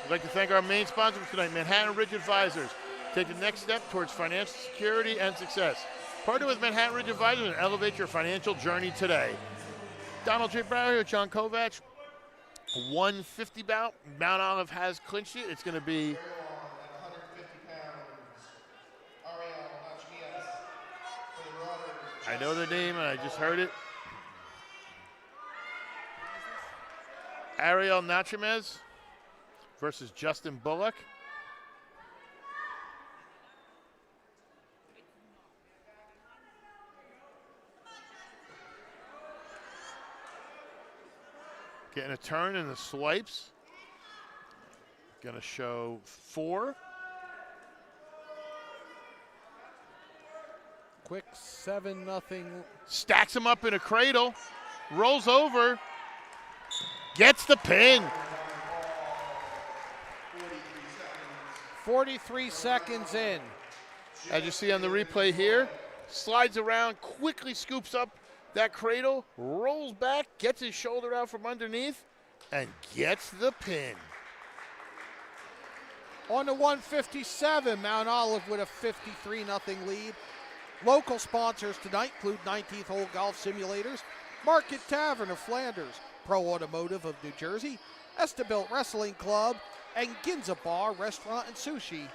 I'd like to thank our main sponsors tonight, Manhattan Ridge Advisors. Take the next step towards financial security and success. Partner with Manhattan Ridge Advisors and elevate your financial journey today. Donald J. Brower here, John Kovach. 150 bout. Mount Olive has clinched it. It's going to be 150 pounds. Ariel Nachmias. For the Marauders. I know the name and I just heard it. Ariel Nachimez versus Justin Bullock. Getting a turn in the swipes. Gonna show 4. Quick 7-0. Stacks him up in a cradle. Rolls over. Gets the pin. 43 seconds in. As you see on the replay here, slides around, quickly scoops up that cradle, rolls back, gets his shoulder out from underneath, and gets the pin. On to 157, Mount Olive with a 53-0 lead. Local sponsors tonight include 19th Hole Golf Simulators, Market Tavern of Flanders, Pro Automotive of New Jersey, Estabilt Wrestling Club, and Ginza Bar Restaurant and Sushi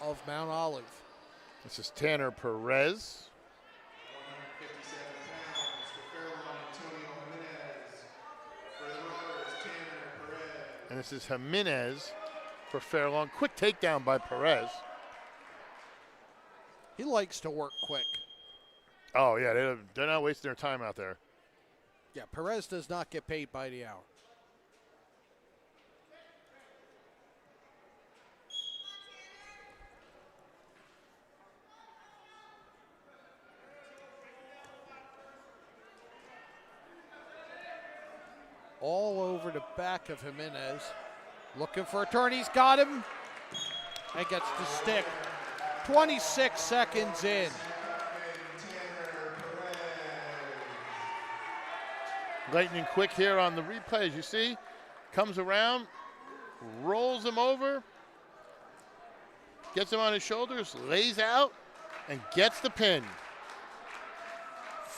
of Mount Olive. This is Tanner Perez. 157 pounds. For Fairlawn, Antonio Jimenez. For the Marauders, Tanner Perez. And this is Jimenez for Fairlawn. Quick takedown by Perez. He likes to work quick. Oh, yeah, they're not wasting their time out there. Yeah, Perez does not get paid by the hour. All over the back of Jimenez. Looking for a turn. He's got him. And gets the stick. 26 seconds in. Lightning quick here on the replay, as you see. Comes around, rolls him over, gets him on his shoulders, lays out, and gets the pin.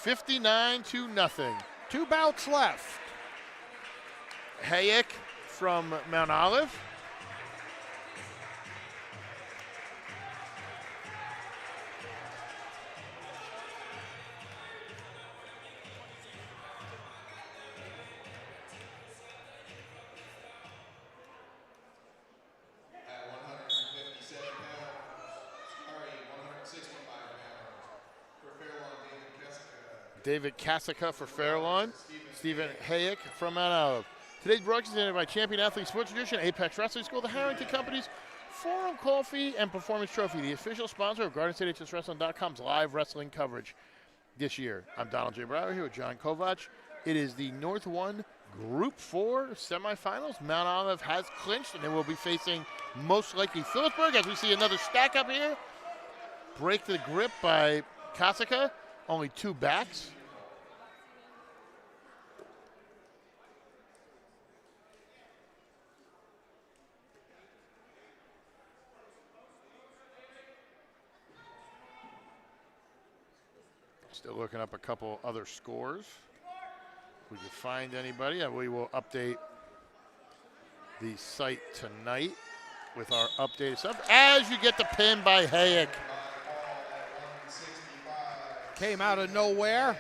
59-0. 2 bouts left. Hayek from Mount Olive. At 157 pounds, 165 pounds, for Fairlawn, David Kasica for Fairlawn. Stephen Hayek from Mount Olive. Today's broadcast is presented by Champion Athlete Sports Nutrition, Apex Wrestling School, the Harrington Companies, Forum Coffee, and Performance Trophy, the official sponsor of GardenStateHSWrestling.com's live wrestling coverage this year. I'm Donald J. Brower here with John Kovach. It is the North 1 Group 4 semifinals. Mount Olive has clinched, and they will be facing most likely Phillipsburg as we see another stack up here. Break the grip by Kasica. Only 2 backs. Still looking up a couple other scores. If we can find anybody, we will update the site tonight with our updated stuff. As you get the pin by Hayek. Came out of nowhere.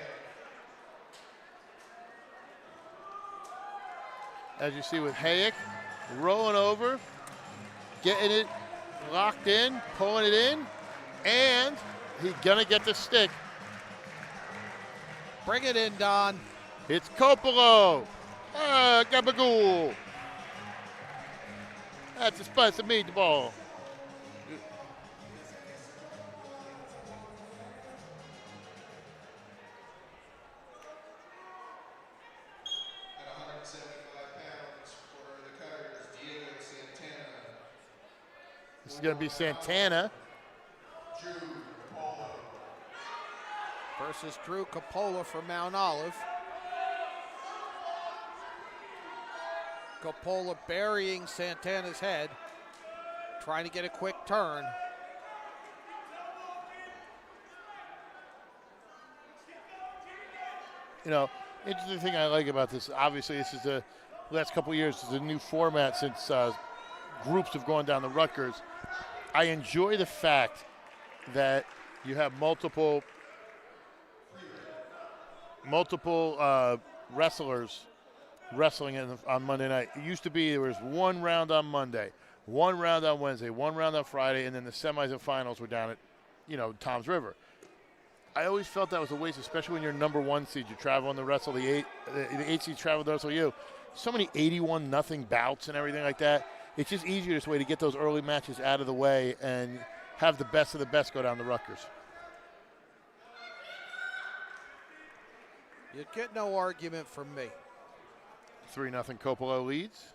As you see with Hayek, rolling over, getting it locked in, pulling it in, and he's gonna get the stick. Bring it in, Don. It's Coppola. Gabagool. That's a spicy meatball. At 175 pounds, for the Cutters, Diego Santana, This is going to be Santana. Versus Drew Coppola for Mount Olive. Coppola burying Santana's head, trying to get a quick turn. You know, interesting thing I like about this, obviously this is the last couple of years, this is a new format since groups have gone down the Rutgers. I enjoy the fact that you have multiple wrestlers wrestling on Monday night. It used to be there was 1 round on Monday, 1 round on Wednesday, 1 round on Friday, and then the semis and finals were down at, Toms River. I always felt that was a waste, especially when you're number 1 seed. You travel on the wrestle, the 8 seeds travel to wrestle you. So many 81-0 bouts and everything like that. It's just easier this way to get those early matches out of the way and have the best of the best go down the Rutgers. You get no argument from me. 3-0 Coppola leads.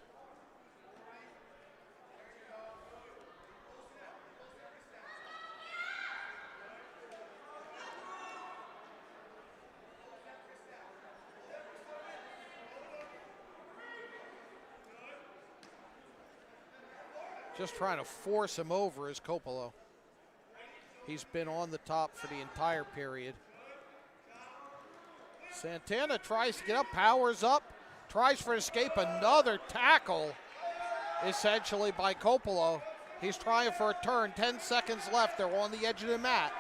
Just trying to force him over is Coppola. He's been on the top for the entire period. Santana tries to get up, powers up, tries for escape. Another tackle, essentially, by Coppola. He's trying for a turn. 10 seconds left. They're on the edge of the mat.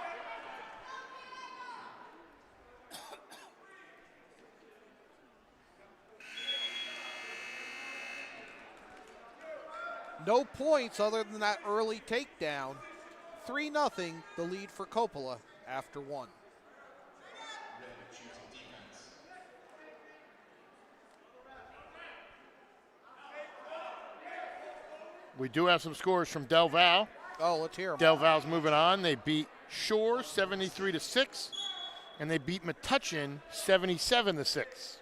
No points other than that early takedown. 3-0, the lead for Coppola after 1. We do have some scores from Del Val. Oh, let's hear them. Del Val's moving on. They beat Shore 73-6, and they beat Metuchen 77-6.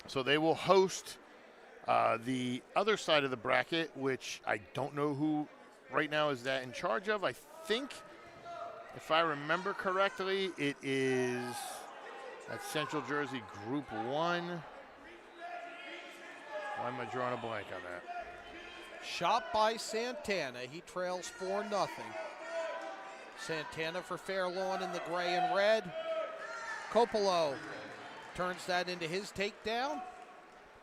So they will host the other side of the bracket, which I don't know who right now is that in charge of. I think, if I remember correctly, it is at Central Jersey Group 1. Why am I drawing a blank on that? Shot by Santana. He trails 4-0. Santana for Fairlawn in the gray and red. Coppola turns that into his takedown.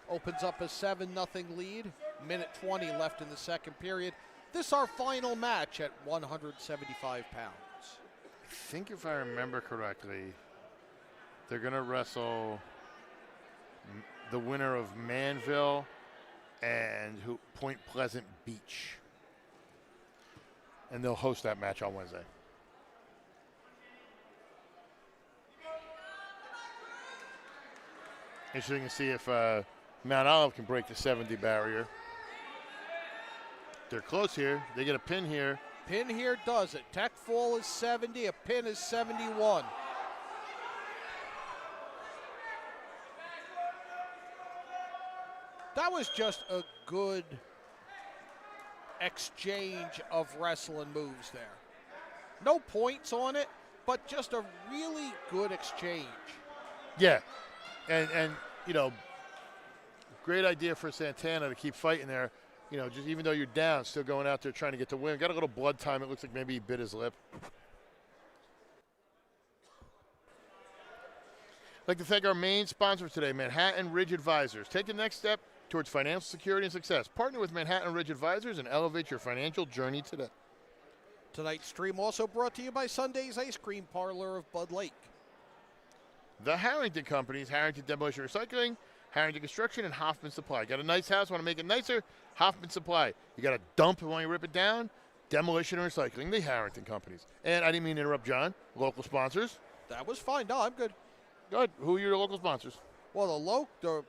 Opens up a 7-0 lead. Minute 20 left in the second period. This is our final match at 175 pounds. I think if I remember correctly, they're going to wrestle the winner of Manville and Point Pleasant Beach. And they'll host that match on Wednesday. Interesting to see if Mount Olive can break the 70 barrier. They're close here. They get a pin here. Pin here does it. Tech fall is 70, a pin is 71. That was just a good exchange of wrestling moves there. No points on it, but just a really good exchange. Yeah, and you know, great idea for Santana to keep fighting there. You know, just even though you're down, still going out there trying to get the win. Got a little blood time. It looks like maybe he bit his lip. I'd like to thank our main sponsor today, Manhattan Ridge Advisors. Take the next step towards financial security and success. Partner with Manhattan Ridge Advisors and elevate your financial journey today. Tonight's stream also brought to you by Sunday's Ice Cream Parlor of Bud Lake. The Harrington Companies, Harrington Demolition Recycling, Harrington Construction, and Hoffman Supply. Got a nice house, want to make it nicer? Hoffman Supply. You got a dump and want to rip it down? Demolition and Recycling, the Harrington Companies. And I didn't mean to interrupt, John. Local sponsors. That was fine. No, I'm good. Good. Who are your local sponsors? Well, the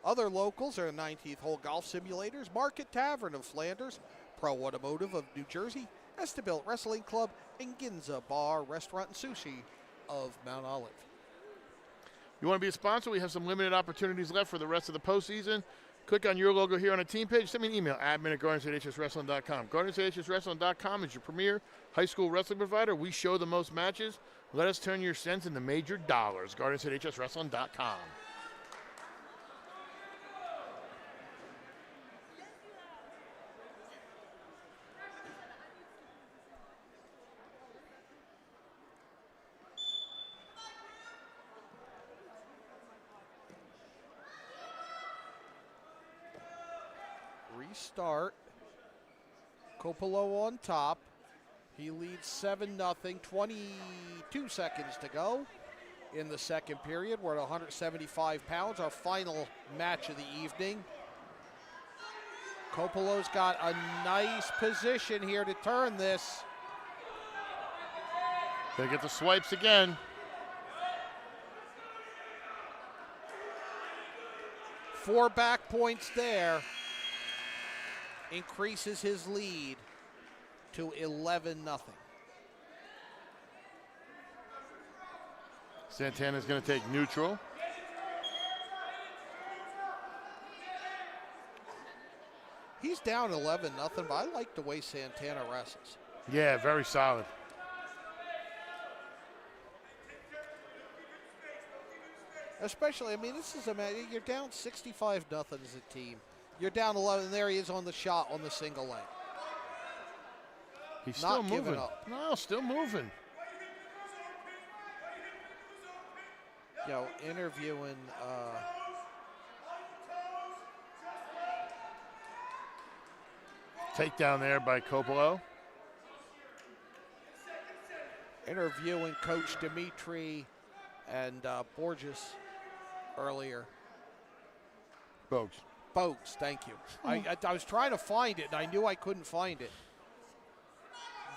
other locals are 19th Hole Golf Simulators, Market Tavern of Flanders, Pro Automotive of New Jersey, Estabilt Wrestling Club, and Ginza Bar, Restaurant, and Sushi of Mount Olive. You want to be a sponsor? We have some limited opportunities left for the rest of the postseason. Click on your logo here on the team page. Send me an email, admin@GuardiansATHSWrestling.com. GuardiansATHSWrestling.com is your premier high school wrestling provider. We show the most matches. Let us turn your cents into major dollars. GuardiansATHSWrestling.com. Restart. Coppola on top. He leads 7-0, 22 seconds to go in the second period. We're at 175 pounds, our final match of the evening. Coppola's got a nice position here to turn this. Gonna get the swipes again. 4 back points there. Increases his lead to 11-0. Santana's going to take neutral. He's down 11-0, but I like the way Santana wrestles. Yeah, very solid. Especially, I mean, this is a match. You're down 65-0 as a team. You're down 11. There he is on the shot on the single leg. He's Not still giving moving. up. No, still moving. You know, interviewing Takedown there by Coppola. interviewing Coach Dimitri and Borges earlier. Bogues, thank you. I was trying to find it, and I knew I couldn't find it.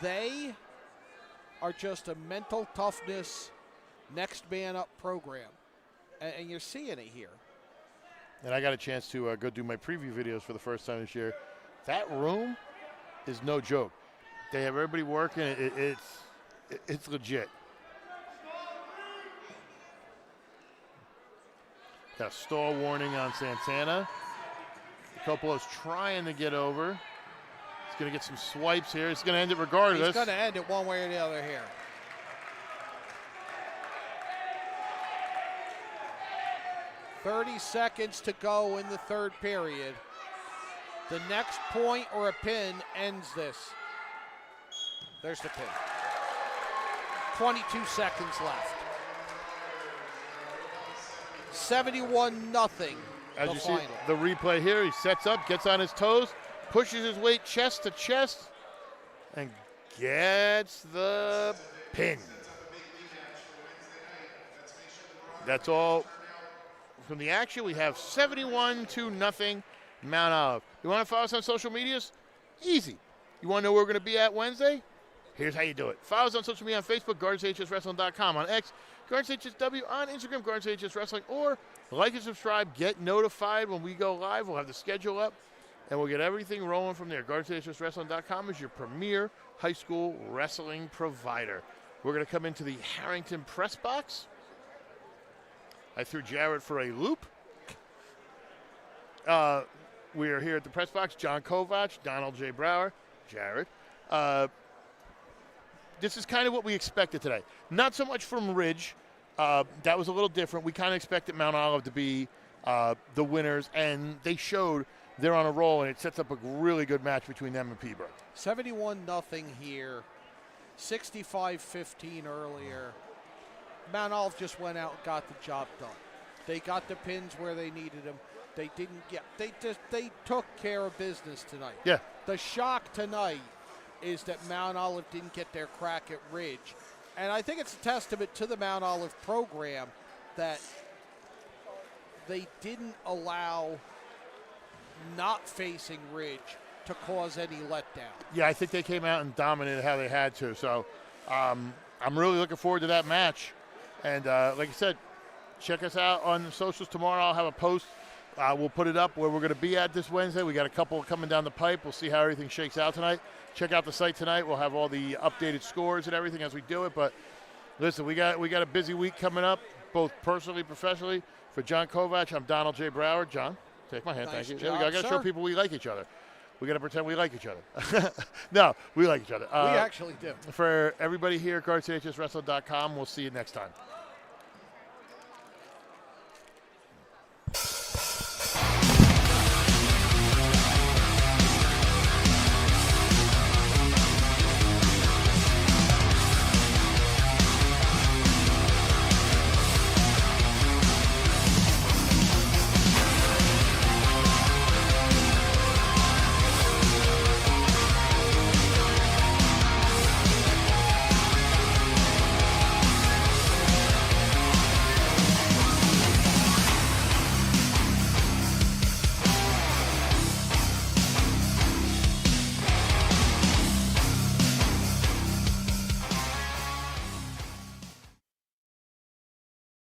They are just a mental toughness, next man up program, and you're seeing it here. And I got a chance to go do my preview videos for the first time this year. That room is no joke. They have everybody working. It's legit. Got a stall warning on Santana. Coppola's trying to get over. He's going to get some swipes here. He's going to end it regardless. He's going to end it one way or the other here. "30 seconds to go in the third period. The next point or a pin ends this." There's the pin. 22 seconds left. 71-0. As The you final. see the replay here, he sets up, gets on his toes, pushes his weight chest to chest, and gets the pin. That's all from the action. We have 71-0 Mount Olive. You want to follow us on social medias? Easy. You want to know where we're going to be at Wednesday? Here's how you do it. Follow us on social media on Facebook, GuardsHSWrestling.com, on X, GuardsHSW, on Instagram, GuardsHSWrestling, or like and subscribe, get notified when we go live. We'll have the schedule up, and we'll get everything rolling from there. GuardsHSWrestling.com is your premier high school wrestling provider. We're going to come into the Harrington press box. I threw Jared for a loop. We are here at the press box. John Kovach, Donald J. Brower, Jared. This is kind of what we expected today. Not so much from Ridge. That was a little different. We kind of expected Mount Olive to be the winners, and they showed they're on a roll, and it sets up a really good match between them and Peabrook. 71-0 here. 65-15 earlier. Mount Olive just went out and got the job done. They got the pins where they needed them. They didn't get. They took care of business tonight. Yeah. The shock tonight is that Mount Olive didn't get their crack at Ridge, and I think it's a testament to the Mount Olive program that they didn't allow not facing Ridge to cause any letdown. Yeah, I think they came out and dominated how they had to. So I'm really looking forward to that match. And like I said, check us out on the socials tomorrow. I'll have a post. We'll put it up where we're going to be at this Wednesday. We got a couple coming down the pipe. We'll see how everything shakes out tonight. Check out the site tonight. We'll have all the updated scores and everything as we do it. But listen, we got a busy week coming up, both personally, professionally. For John Kovach, I'm Donald J. Brower. John, take my hand. Nice Thank you. job, There we go. I got to show sir. people we like each other. We got to pretend we like each other. No, we like each other. We actually do. For everybody here at GuardsHSWrestling.com, we'll see you next time.